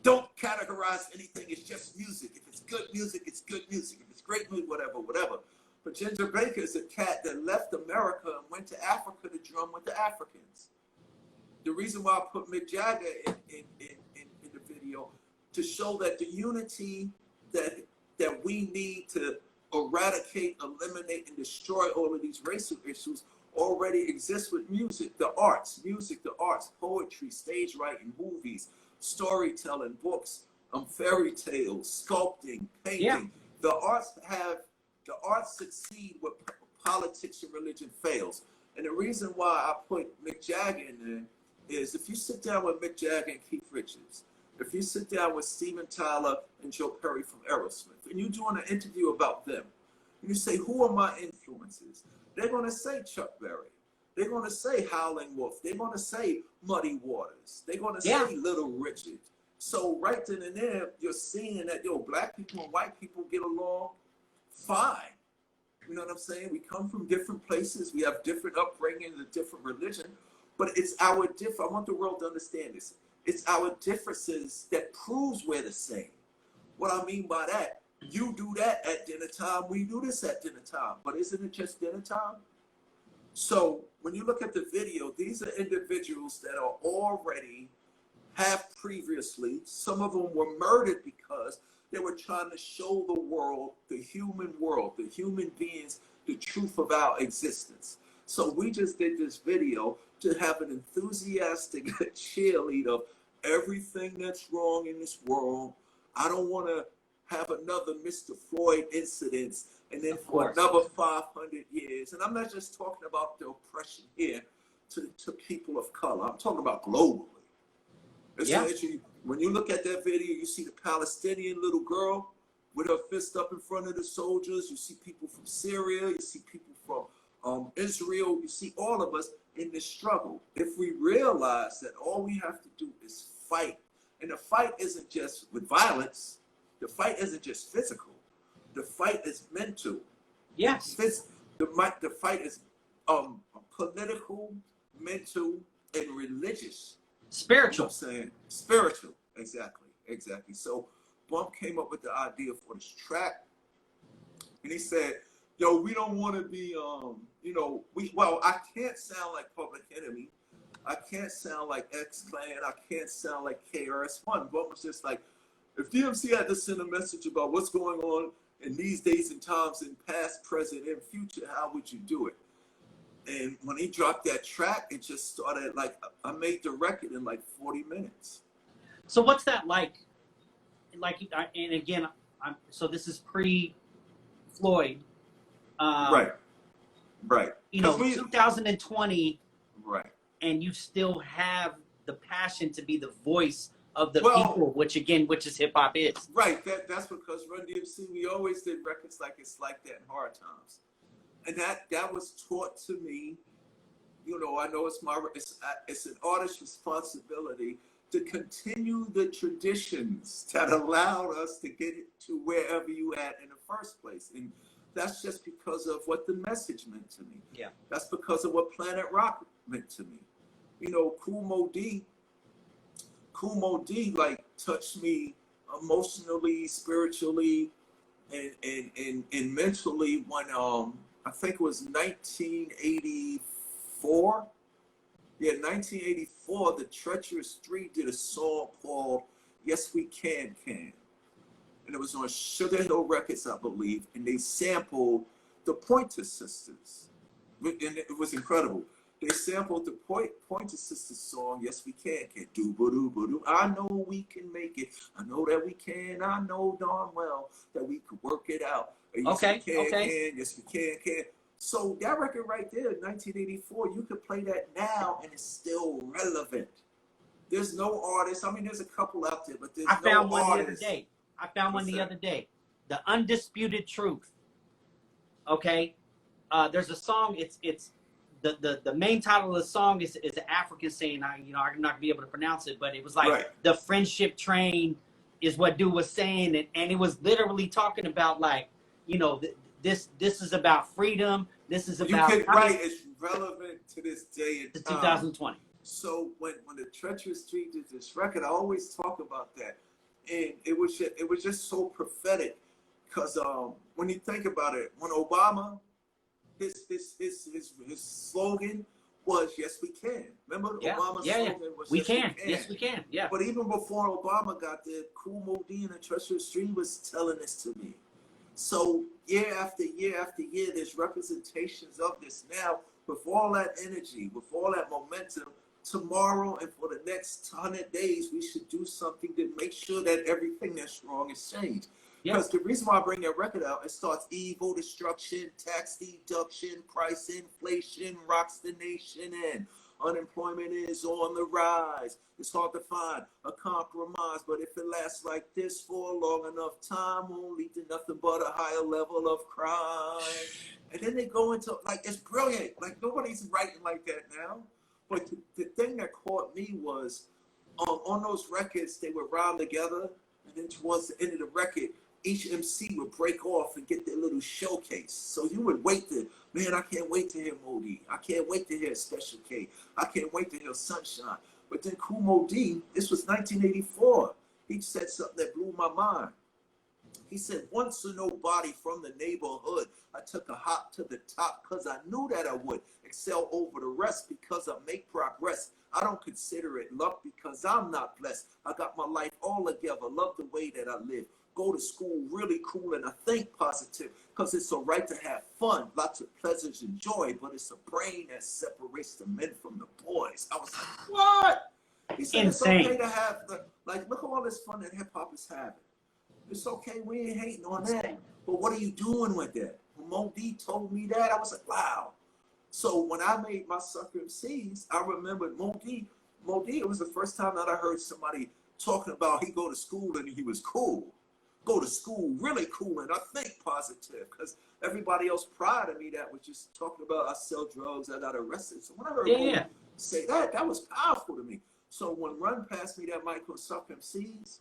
Speaker 2: don't categorize anything, it's just music. If it's good music, it's good music. If it's great music, whatever. But Ginger Baker is a cat that left America and went to Africa to drum with the Africans. The reason why I put Mick Jagger in the video, to show that the unity that we need to eradicate, eliminate, and destroy all of these racial issues already exists with music, the arts, poetry, stage writing, movies, storytelling, books, fairy tales, sculpting, painting.
Speaker 1: Yeah.
Speaker 2: The arts succeed where politics and religion fails. And the reason why I put Mick Jagger in there is, if you sit down with Mick Jagger and Keith Richards, if you sit down with Steven Tyler and Joe Perry from Aerosmith, and you're doing an interview about them, and you say, who are my influences? They're going to say Chuck Berry. They're going to say Howlin' Wolf. They're going to say Muddy Waters. They're going to say Little Richard. So right then and there, you're seeing that, black people and white people get along fine. You know what I'm saying? We come from different places. We have different upbringings and different religion. But it's our I want the world to understand this. It's our differences that proves we're the same. What I mean by that, you do that at dinner time, we do this at dinner time. But isn't it just dinner time? So when you look at the video, these are individuals that are already, have previously, some of them were murdered because they were trying to show the world, the human beings, the truth of our existence. So we just did this video to have an enthusiastic cheerleader of everything that's wrong in this world. I don't want to have another Mr. Floyd incident and then for another 500 years. And I'm not just talking about the oppression here to people of color. I'm talking about globally. Essentially, when you look at that video, you see the Palestinian little girl with her fist up in front of the soldiers. You see people from Syria. You see people from Israel. You see all of us in this struggle. If we realize that all we have to do is fight, and the fight isn't just with violence, the fight isn't just physical, the fight is mental.
Speaker 1: Yes.
Speaker 2: The fight is political, mental, and religious.
Speaker 1: Spiritual.
Speaker 2: You know what I'm saying? Spiritual. Exactly. So Bump came up with the idea for this track, and he said, we don't want to be, I can't sound like Public Enemy. I can't sound like X-Clan. I can't sound like KRS-One. Bump was just like, if DMC had to send a message about what's going on in these days and times in past, present, and future, how would you do it? And when he dropped that track, it just started, like, I made the record in like 40 minutes.
Speaker 1: So what's that like? And again, so this is pre-Floyd.
Speaker 2: Right.
Speaker 1: 2020.
Speaker 2: Right.
Speaker 1: And you still have the passion to be the voice of the people, which is hip hop is. Right.
Speaker 2: That's because Run DMC, we always did records like It's Like That in Hard Times. And that was taught to me. I know it's an artist's responsibility to continue the traditions that allowed us to get it to wherever you at in the first place. And that's just because of what the message meant to me.
Speaker 1: Yeah.
Speaker 2: That's because of what Planet Rock meant to me. Kool Moe Dee like touched me emotionally, spiritually, and mentally when I think it was 1984. Yeah, 1984, the Treacherous Three did a song called Yes We Can. And it was on Sugar Hill Records, I believe, and they sampled the Pointer Sisters. And it was incredible. They sampled the Pointer Sisters song, Yes We Can. Do-ba-do-ba-do. I know we can make it. I know that we can. I know darn well that we could work it out. Yes we can. Yes we can. So that record right there, 1984, you could play that now and it's still relevant. There's no artist. I mean, there's a couple out there, but there's no artist.
Speaker 1: I found one the other day. The Undisputed Truth. Okay? There's a song, it's the main title of the song is an African saying, I'm not going to be able to pronounce it, but it was like, the friendship train is what dude was saying. And it was literally talking about like, this is about freedom. This is about...
Speaker 2: It's relevant to this day and time.
Speaker 1: 2020.
Speaker 2: So when the Treacherous Three did this record, I always talk about that. And it was just so prophetic Because when you think about it, when Obama, his slogan was "Yes, we can." Remember, Obama's slogan was
Speaker 1: we
Speaker 2: "Yes,
Speaker 1: can.
Speaker 2: we can."
Speaker 1: Yes, we can. Yeah.
Speaker 2: But even before Obama got there, Kool Moe Dee and Treacherous Stream was telling this to me. So year after year after year, there's representations of this now. With all that energy, with all that momentum, tomorrow and for the next 100 days, we should do something to make sure that everything that's wrong is changed. Because the reason why I bring that record out, it starts evil, destruction, tax deduction, price inflation, rocks the nation, and unemployment is on the rise. It's hard to find a compromise, but if it lasts like this for a long enough time, won't lead to nothing but a higher level of crime. And then they go into, like, it's brilliant. Like, nobody's writing like that now. But the thing that caught me was, on those records, they would rhyme together, and then towards the end of the record, each MC would break off and get their little showcase. So you would wait to, man, I can't wait to hear Moe Dee. I can't wait to hear Special K. I can't wait to hear Sunshine. But then Kool Moe Dee, this was 1984. He said something that blew my mind. He said, once a nobody from the neighborhood, I took a hop to the top because I knew that I would excel over the rest because I make progress. I don't consider it luck because I'm not blessed. I got my life all together, love the way that I live. Go to school really cool and I think positive because it's all right to have fun, lots of pleasures and joy, but it's a brain that separates the men from the boys. I was like, what? He said, insane. It's okay to have, like, look at all this fun that hip hop is having. It's okay, we ain't hating on that. But what are you doing with that? When Moe Dee told me that, I was like, wow. So when I made my Sucker MCs, I remembered Moe Dee. Moe Dee, it was the first time that I heard somebody talking about he go to school and he was cool. Go to school really cool and I think positive. Because everybody else prior to me that was just talking about I sell drugs, I got arrested. So when I heard Moe Dee say that, that was powerful to me. So when Run passed me that mic on Sucker MCs,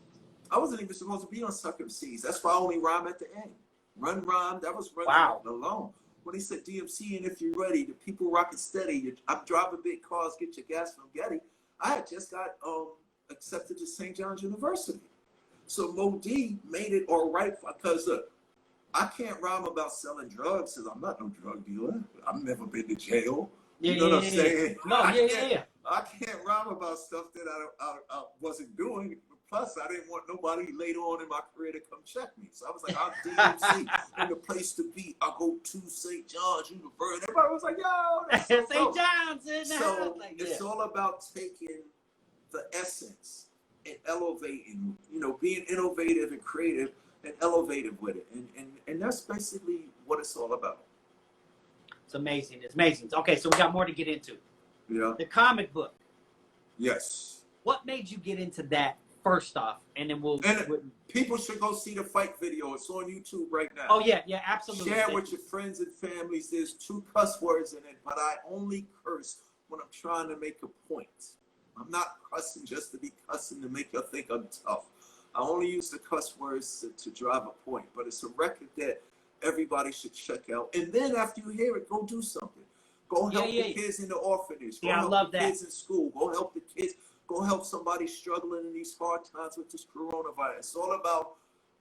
Speaker 2: I wasn't even supposed to be on Sucker MCs. That's why I only rhyme at the end. Run rhyme, that was Run alone. When he said DMC and if you're ready, the people rocking steady, I'm driving big cars, get your gas from Getty. I had just got accepted to St. John's University. So Moe Dee made it all right because look, I can't rhyme about selling drugs because I'm not no drug dealer. I've never been to jail. You know what I'm saying?
Speaker 1: No,
Speaker 2: I can't rhyme about stuff that I wasn't doing. Plus, I didn't want nobody later on in my career to come check me. So I was like, I'm DMC and the place to be. I go to St. John's University. Everybody was like, yo, that's so
Speaker 1: St. John's in the house.
Speaker 2: Like, it's all about taking the essence and elevating, you know, being innovative and creative and elevative with it. And that's basically what it's all about.
Speaker 1: It's amazing. It's amazing. Okay, so we got more to get into.
Speaker 2: Yeah.
Speaker 1: The comic book.
Speaker 2: Yes.
Speaker 1: What made you get into that first off? And then
Speaker 2: people should go see the fight video. It's on YouTube right now.
Speaker 1: Oh, yeah, absolutely.
Speaker 2: Share with your friends and families. There's 2 cuss words in it, but I only curse when I'm trying to make a point. I'm not cussing just to be cussing to make you think I'm tough. I only use the cuss words to drive a point, but it's a record that everybody should check out. And then after you hear it, go do something. Go help the kids in the orphanage. Go help the kids in school. Go help the kids. Go help somebody struggling in these hard times with this coronavirus. It's all about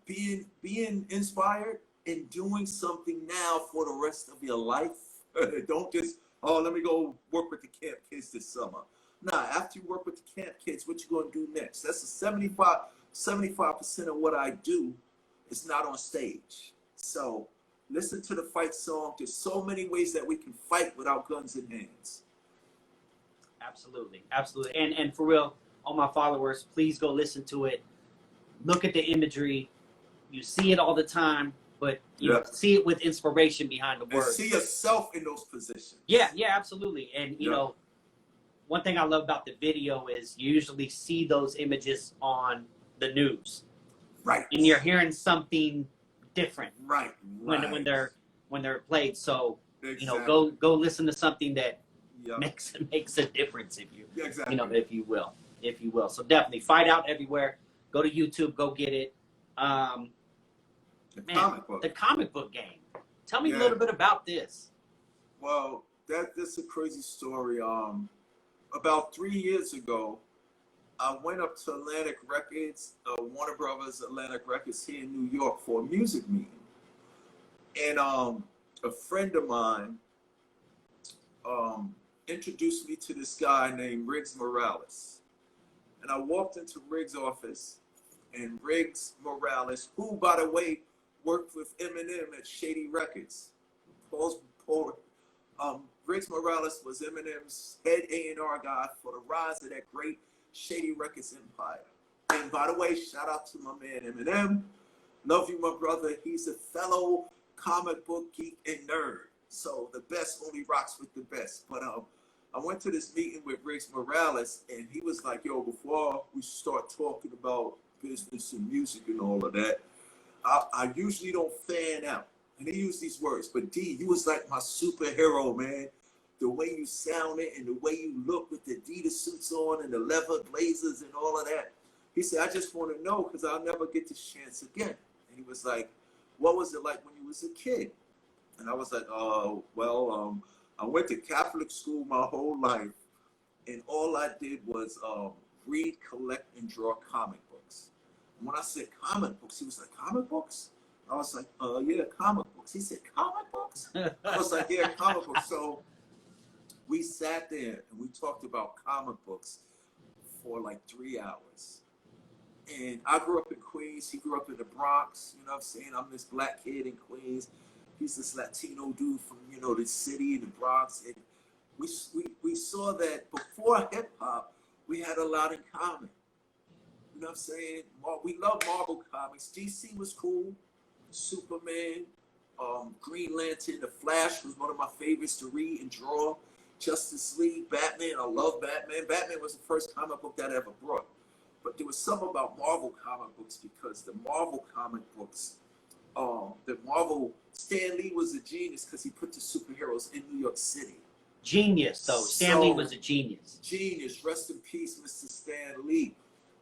Speaker 2: being inspired and doing something now for the rest of your life. Don't just, oh, let me go work with the camp kids this summer. Nah, after you work with the camp kids, what you gonna do next? That's a 75% of what I do is not on stage. So listen to the fight song. There's so many ways that we can fight without guns in hands.
Speaker 1: Absolutely. And for real, all my followers, please go listen to it. Look at the imagery. You see it all the time, but you know, see it with inspiration behind the words.
Speaker 2: And see yourself in those positions.
Speaker 1: Yeah, absolutely. And you know, one thing I love about the video is you usually see those images on the news.
Speaker 2: Right.
Speaker 1: And you're hearing something different.
Speaker 2: Right.
Speaker 1: When they're played. So you know, go listen to something that makes a difference, if you you know, if you will. So definitely Fight Out everywhere. Go to YouTube, go get it. The comic book game. Tell me a little bit about this.
Speaker 2: Well, that's a crazy story. About 3 years ago, I went up to Atlantic Records, Warner Brothers Atlantic Records here in New York for a music meeting. And a friend of mine introduced me to this guy named Riggs Morales. And I walked into Riggs' office, and Riggs Morales, who, by the way, worked with Eminem at Shady Records. Riggs Morales was Eminem's head A&R guy for the rise of that great Shady Records empire. And by the way, shout out to my man Eminem. Love you, my brother. He's a fellow comic book geek and nerd. So the best only rocks with the best. But I went to this meeting with Riggs Morales, and he was like, yo, before we start talking about business and music and all of that, I usually don't fan out. And he used these words, but D, you was like my superhero, man. The way you sounded and the way you look with the Adidas suits on and the leather blazers and all of that. He said, I just want to know because I'll never get this chance again. And he was like, what was it like when you was a kid? And I was like, I went to Catholic school my whole life, and all I did was read, collect, and draw comic books. And when I said comic books, he was like, comic books? I was like, yeah, comic books. He said, comic books? I was like, yeah, comic books. So we sat there and we talked about comic books for like 3 hours. And I grew up in Queens. He grew up in the Bronx. You know what I'm saying? I'm this black kid in Queens. He's this Latino dude from, you know, the city in the Bronx. And we saw that before hip hop, we had a lot in common. You know what I'm saying? We love Marvel comics. DC was cool. Superman, Green Lantern, The Flash was one of my favorites to read and draw. Justice League, Batman, I love Batman. Batman was the first comic book that I ever brought. But there was something about Marvel comic books because the Marvel comic books, Stan Lee was a genius because he put the superheroes in New York City.
Speaker 1: Genius, though. Stan Lee was a genius.
Speaker 2: Genius. Rest in peace, Mr. Stan Lee.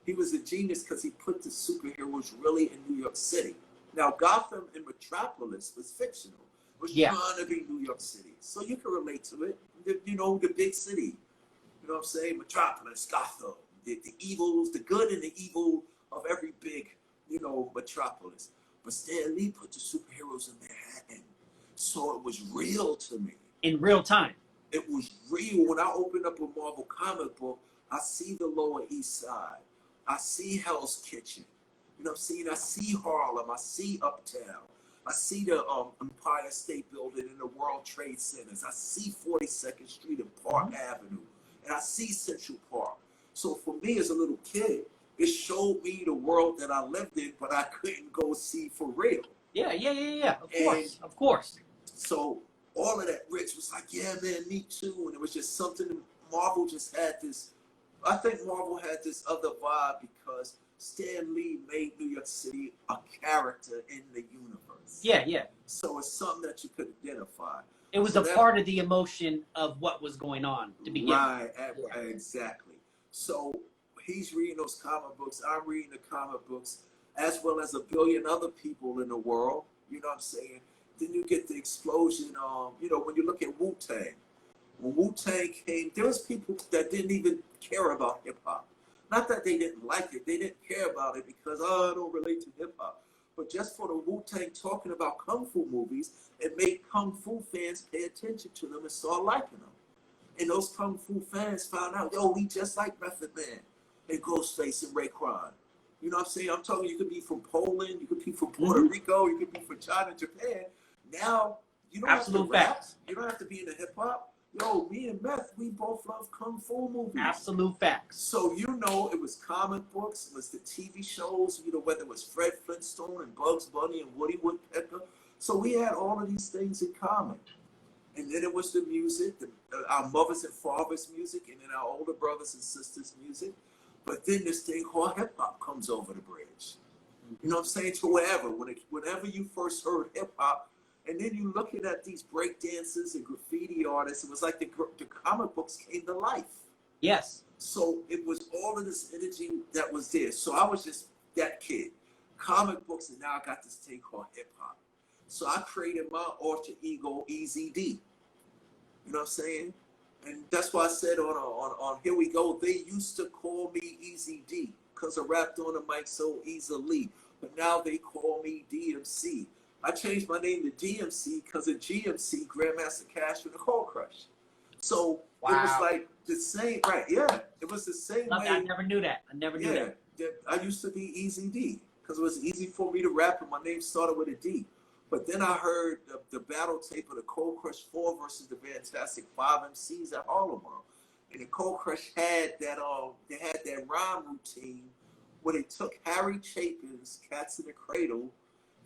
Speaker 2: He was a genius because he put the superheroes really in New York City. Now, Gotham and Metropolis was fictional. It was trying to be New York City. So you can relate to it. You know, the big city. You know what I'm saying? Metropolis, Gotham. The evils, the good and the evil of every big, you know, metropolis. But Stan Lee put the superheroes in Manhattan. So it was real to me.
Speaker 1: In real time.
Speaker 2: It was real. When I opened up a Marvel comic book, I see the Lower East Side. I see Hell's Kitchen. You know what I'm saying? I see Harlem. I see Uptown. I see the Empire State Building and the World Trade Centers. I see 42nd Street and Park Avenue. And I see Central Park. So for me as a little kid, it showed me the world that I lived in, but I couldn't go see for real.
Speaker 1: Yeah. Of course.
Speaker 2: So all of that, Rich was like, yeah, man, me too. And it was just something, Marvel just had this, I think Marvel had this other vibe because Stan Lee made New York City a character in the universe.
Speaker 1: Yeah.
Speaker 2: So it's something that you could identify.
Speaker 1: It was a part of the emotion of what was going on to begin with.
Speaker 2: Right, exactly. So he's reading those comic books. I'm reading the comic books, as well as a billion other people in the world. You know what I'm saying? Then you get the explosion. You know, when you look at Wu-Tang. When Wu-Tang came, there was people that didn't even care about hip-hop. Not that they didn't like it. They didn't care about it because, I don't relate to hip-hop. But just for the Wu-Tang talking about Kung Fu movies, it made Kung Fu fans pay attention to them and start liking them. And those Kung Fu fans found out, yo, we just like Method Man and Ghostface and Raekwon. You know what I'm saying? I'm talking, you could be from Poland, you could be from Puerto Rico, you could be from China, Japan. Now, you don't have to rap. You don't have to be into hip-hop. Yo, me and Meth, we both love Kung Fu movies.
Speaker 1: Absolute facts.
Speaker 2: So, you know, it was comic books, it was the TV shows, you know, whether it was Fred Flintstone and Bugs Bunny and Woody Woodpecker. So we had all of these things in common. And then it was the music, our mothers and fathers' music, and then our older brothers and sisters' music. But then this thing called hip-hop comes over the bridge. You know what I'm saying? To wherever. Whenever you first heard hip-hop, and then you looking at these break dancers and graffiti artists, it was like the comic books came to life.
Speaker 1: Yes.
Speaker 2: So it was all of this energy that was there. So I was just that kid. Comic books, and now I got this thing called hip-hop. So I created my alter ego, Easy D. You know what I'm saying? And that's why I said on Here We Go, they used to call me Easy D because I rapped on the mic so easily. But now they call me DMC. I changed my name to DMC because of GMC, Grandmaster Cash and the Cold Crush. So it was like the same, right? Yeah, it was the same way.
Speaker 1: I never knew that. I never knew that.
Speaker 2: I used to be Easy D because it was easy for me to rap and my name started with a D. But then I heard the battle tape of the Cold Crush 4 versus the Fantastic 5 MCs at Harlem World. And the Cold Crush had that they had that rhyme routine where they took Harry Chapin's Cats in the Cradle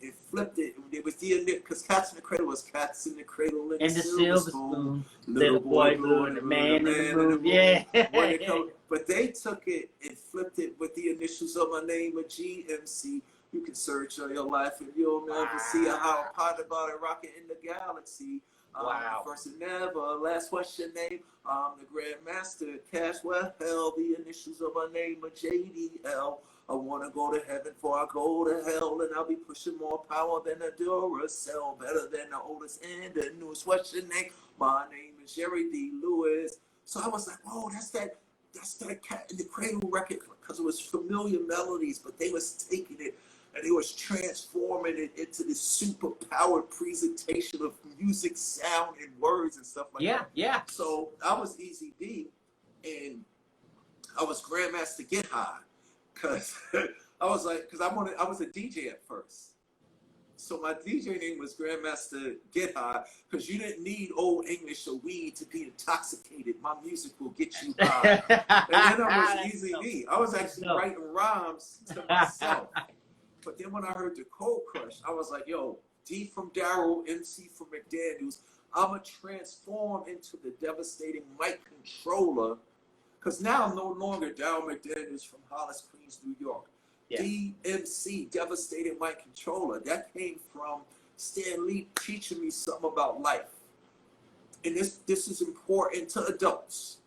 Speaker 2: and flipped it. It was because Cats in the Cradle was Cats in the Cradle and the Silver Spoon. Little boy blue and the man in the moon. Yeah. But they took it and flipped it with the initials of my name of GMC. You can search on your life and you'll never see how I pot about it rocking in the galaxy. First and never, last, what's your name? I'm the Grandmaster Cash. Well, hell, the initials of my name are JDL. I want to go to heaven before I go to hell, and I'll be pushing more power than a Duracell, better than the oldest and the newest. What's your name? My name is Jerry D. Lewis. So I was like, oh, that's that Cat in the Cradle record, because it was familiar melodies, but they was taking it and they was transforming it into this super powered presentation of music, sound, and words and stuff like that.
Speaker 1: Yeah.
Speaker 2: So I was Easy D, and I was Grandmaster Get High, because I was a DJ at first. So my DJ name was Grandmaster Get High, because you didn't need Old English or weed to be intoxicated. My music will get you high. And then I was Easy D. I was actually writing rhymes to myself. But then when I heard the Cold Crush, I was like, yo, D from Daryl, MC from McDaniels, I'm going to transform into the devastating mic controller, because now I'm no longer Daryl McDaniels from Hollis, Queens, New York. Yeah. DMC, devastating mic controller. That came from Stan Lee teaching me something about life. And this is important to adults.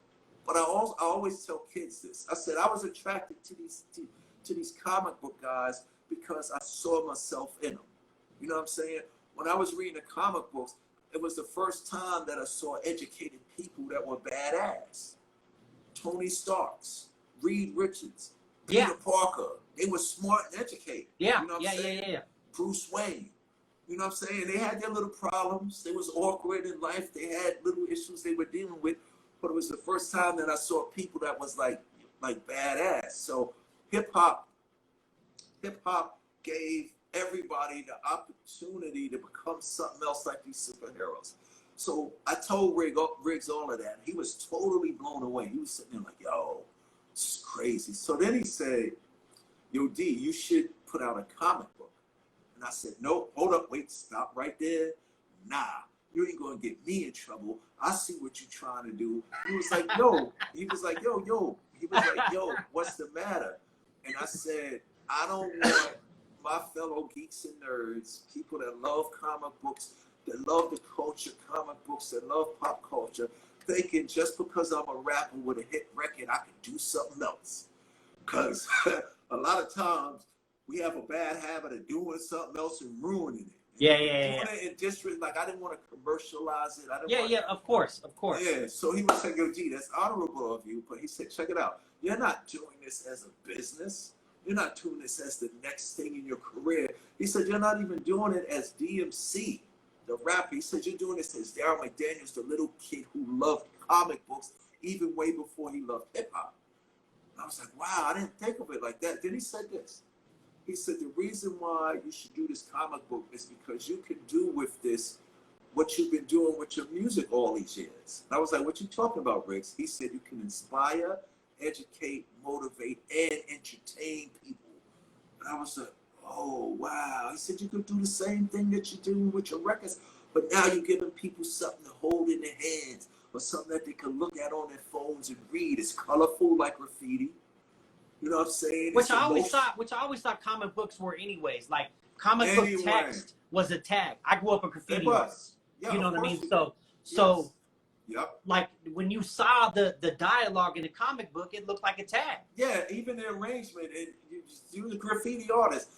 Speaker 2: But I always tell kids this. I said I was attracted to these comic book guys because I saw myself in them. You know what I'm saying? When I was reading the comic books, it was the first time that I saw educated people that were badass. Tony Starks, Reed Richards, Peter Parker. They were smart and educated.
Speaker 1: Yeah,
Speaker 2: you know what I'm saying?
Speaker 1: Yeah.
Speaker 2: Bruce Wayne. You know what I'm saying? They had their little problems. They was awkward in life. They had little issues they were dealing with. But it was the first time that I saw people that was like badass. So hip-hop gave everybody the opportunity to become something else like these superheroes. So I told Riggs all of that. He was totally blown away. He was sitting there like, yo, this is crazy. So then he said, yo, D, you should put out a comic book. And I said, no, hold up, wait, stop right there. Nah, you ain't gonna get me in trouble. I see what you're trying to do. He was like, yo. He was like, yo. He was like, yo, what's the matter? And I said, I don't want my fellow geeks and nerds, people that love comic books, that love the culture, comic books, that love pop culture, thinking just because I'm a rapper with a hit record, I can do something else. Because a lot of times we have a bad habit of doing something else and ruining it.
Speaker 1: Yeah.
Speaker 2: Doing it in district, like I didn't want to commercialize it.
Speaker 1: Yeah, of course.
Speaker 2: Yeah, so he was saying, yo, G, that's honorable of you. But he said, check it out. You're not doing this as a business. You're not doing this as the next thing in your career. He said, you're not even doing it as DMC, the rapper. He said, you're doing this as Daryl McDaniels, the little kid who loved comic books even way before he loved hip-hop. And I was like, wow, I didn't think of it like that. Then he said this. He said, the reason why you should do this comic book is because you can do with this what you've been doing with your music all these years. And I was like, what you talking about, Riggs? He said, you can inspire, educate, motivate, and entertain people. And I was like, oh, wow. He said, you could do the same thing that you're doing with your records, but now you're giving people something to hold in their hands or something that they can look at on their phones and read. It's colorful like graffiti. You know what I'm saying?
Speaker 1: Which I always thought comic books were anyways. Like comic book text was a tag. I grew up a graffiti artist. Yeah, you know what I mean? So
Speaker 2: yep.
Speaker 1: Like when you saw the dialogue in the comic book, it looked like a tag.
Speaker 2: Yeah, even the arrangement. You was a graffiti artist.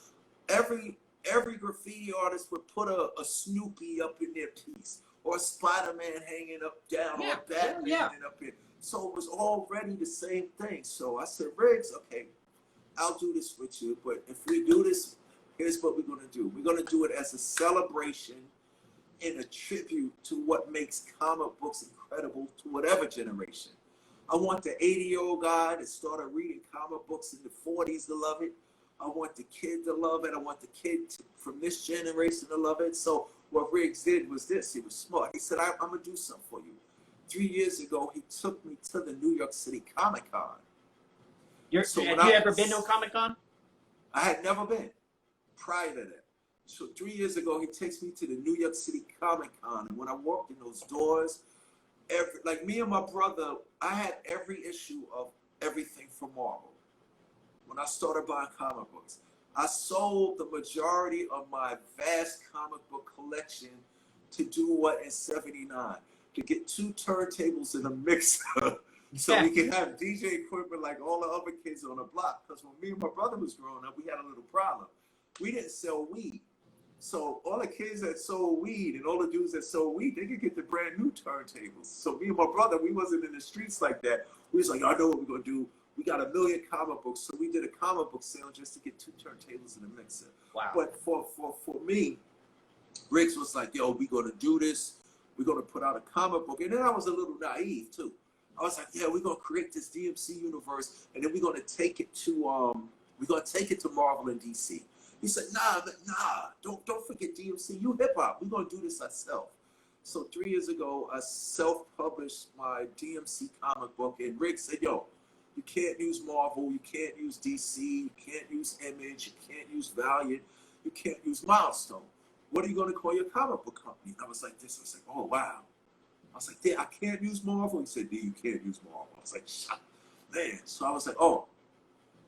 Speaker 2: Every graffiti artist would put a Snoopy up in their piece, or a Spider-Man hanging up down, or Batman hanging up here. So it was already the same thing. So I said, Riggs, okay, I'll do this with you, but if we do this, here's what we're gonna do. We're going to do it as a celebration and a tribute to what makes comic books incredible to whatever generation. I want the 80-year-old guy that started reading comic books in the 40s to love it. I want the kid to love it. I want the kid from this generation to love it. So what Riggs did was this. He was smart. He said, I'm going to do something for you. 3 years ago, he took me to the New York City Comic Con.
Speaker 1: Have you ever been to a Comic Con?
Speaker 2: I had never been prior to that. So 3 years ago, he takes me to the New York City Comic Con. And when I walked in those doors, like me and my brother, I had every issue of everything from Marvel. When I started buying comic books, I sold the majority of my vast comic book collection to do what in '79? To get 2 turntables and a mixer so we can have DJ equipment like all the other kids on the block. Because when me and my brother was growing up, we had a little problem. We didn't sell weed. So all the kids that sold weed and all the dudes that sold weed, they could get the brand new turntables. So me and my brother, we wasn't in the streets like that. We was like, I know what we're going to do. We got 1 million comic books. So we did a comic book sale just to get 2 turntables and a mixer.
Speaker 1: Wow.
Speaker 2: But for me, Riggs was like, yo, we're going to do this. We're going to put out a comic book. And then I was a little naive, too. I was like, yeah, we're going to create this DMC universe, and then we're going to take it to Marvel and DC. He said, nah, don't forget DMC. You hip-hop. We're going to do this ourselves. So 3 years ago, I self-published my DMC comic book, and Rick said, yo, you can't use Marvel, you can't use DC, you can't use Image, you can't use Valiant, you can't use Milestone. What are you going to call your comic book company? I was like this. I was like, oh, wow. I was like, yeah, I can't use Marvel. He said, D, you can't use Marvel. I was like, shut, man. So I was like, oh,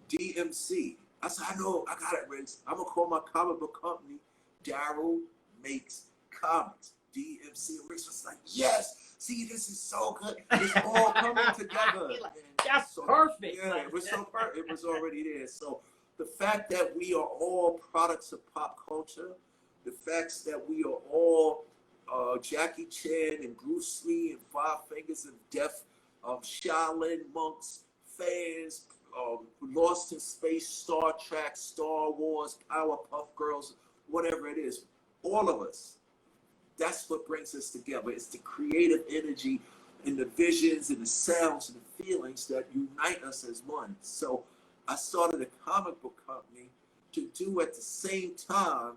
Speaker 2: DMC. I said, I know, I got it, Riggs. I'm going to call my comic book company Daryl Makes Comics. DMC. And Riggs was like, yes. See, this is so good. It's all coming together.
Speaker 1: That's so perfect.
Speaker 2: Yeah, it was so perfect. It was already there. So the fact that we are all products of pop culture, the fact that we are all Jackie Chan and Bruce Lee and Five Fingers of Death, Shaolin monks, fans, Lost in Space, Star Trek, Star Wars, Powerpuff Girls, whatever it is, all of us, that's what brings us together. It's the creative energy and the visions and the sounds and the feelings that unite us as one. So I started a comic book company to do at the same time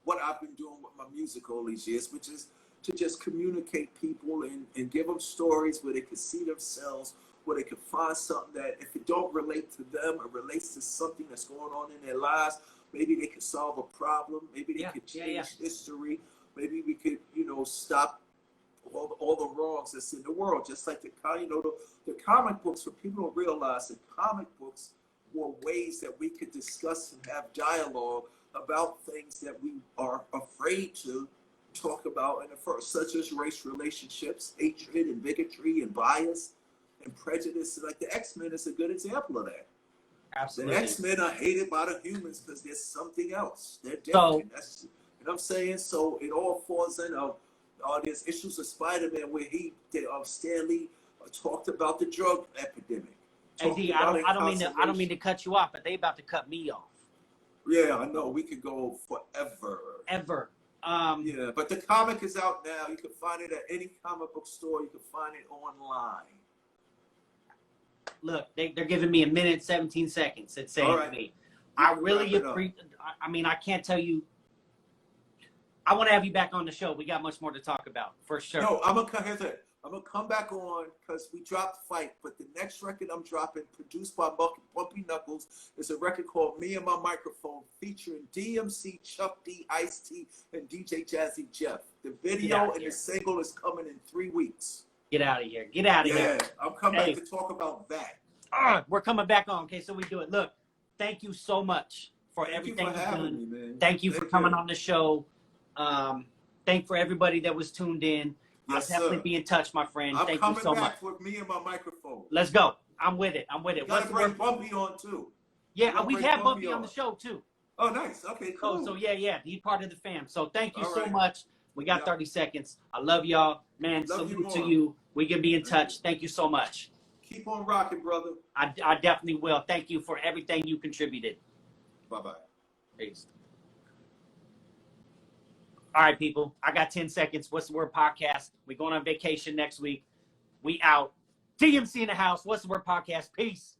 Speaker 2: what I've been doing with my music all these years, which is to just communicate people and give them stories where they can see themselves, where they can find something that if it don't relate to them, it relates to something that's going on in their lives. Maybe they can solve a problem. Maybe they could change history. Maybe we could, stop all the wrongs that's in the world. Just like the comic books, what people don't realize, the comic books were ways that we could discuss and have dialogue about things that we are afraid to talk about in the first, such as race relationships, hatred and bigotry and bias and prejudice. Like the X-Men is a good example of that.
Speaker 1: Absolutely.
Speaker 2: The X-Men are hated by the humans because there's something else. They're different. That's, you know what I'm saying? So it all falls in. There's issues of Spider-Man where Stan Lee talked about the drug epidemic.
Speaker 1: Hey, D, I don't mean to cut you off, but they about to cut me off.
Speaker 2: Yeah, I know. We could go forever.
Speaker 1: Ever.
Speaker 2: Yeah, but the comic is out now. You can find it at any comic book store. You can find it online.
Speaker 1: Look, they're giving me 1 minute, 17 seconds. It's saying to me. I really appreciate. I mean, I can't tell you. I want to have you back on the show. We got much more to talk about, for sure.
Speaker 2: No, I'm gonna come back on because we dropped Fight, but the next record I'm dropping, produced by Bumpy Knuckles, is a record called Me and My Microphone, featuring DMC, Chuck D, Ice-T, and DJ Jazzy Jeff. The video and the single is coming in 3 weeks.
Speaker 1: Get out of here. Get out of here.
Speaker 2: Yeah, I'm coming back to talk about that.
Speaker 1: We're coming back on. Okay, so we do it. Look, thank you so much for everything you've done.
Speaker 2: Me, man.
Speaker 1: Thank you for coming on the show. Thank for everybody that was tuned in.
Speaker 2: Yes,
Speaker 1: I'll definitely be in touch, my friend.
Speaker 2: I'm
Speaker 1: Thank you so much.
Speaker 2: coming back with Me and My Microphone.
Speaker 1: Let's go. I'm with it.
Speaker 2: You gotta bring Bumpy on too.
Speaker 1: Yeah, we have Bumpy on the show too.
Speaker 2: Oh, nice. Okay, cool.
Speaker 1: So yeah, he's part of the fam. So thank you
Speaker 2: All
Speaker 1: so
Speaker 2: right.
Speaker 1: much. We got 30 seconds. I love y'all. Man, salute to you. We can be in touch. Thank you so much.
Speaker 2: Keep on rocking, brother.
Speaker 1: I definitely will. Thank you for everything you contributed.
Speaker 2: Bye-bye.
Speaker 1: Peace. All right, people. I got 10 seconds. What's the Word podcast? We're going on vacation next week. We out. DMC in the house. What's the Word podcast? Peace.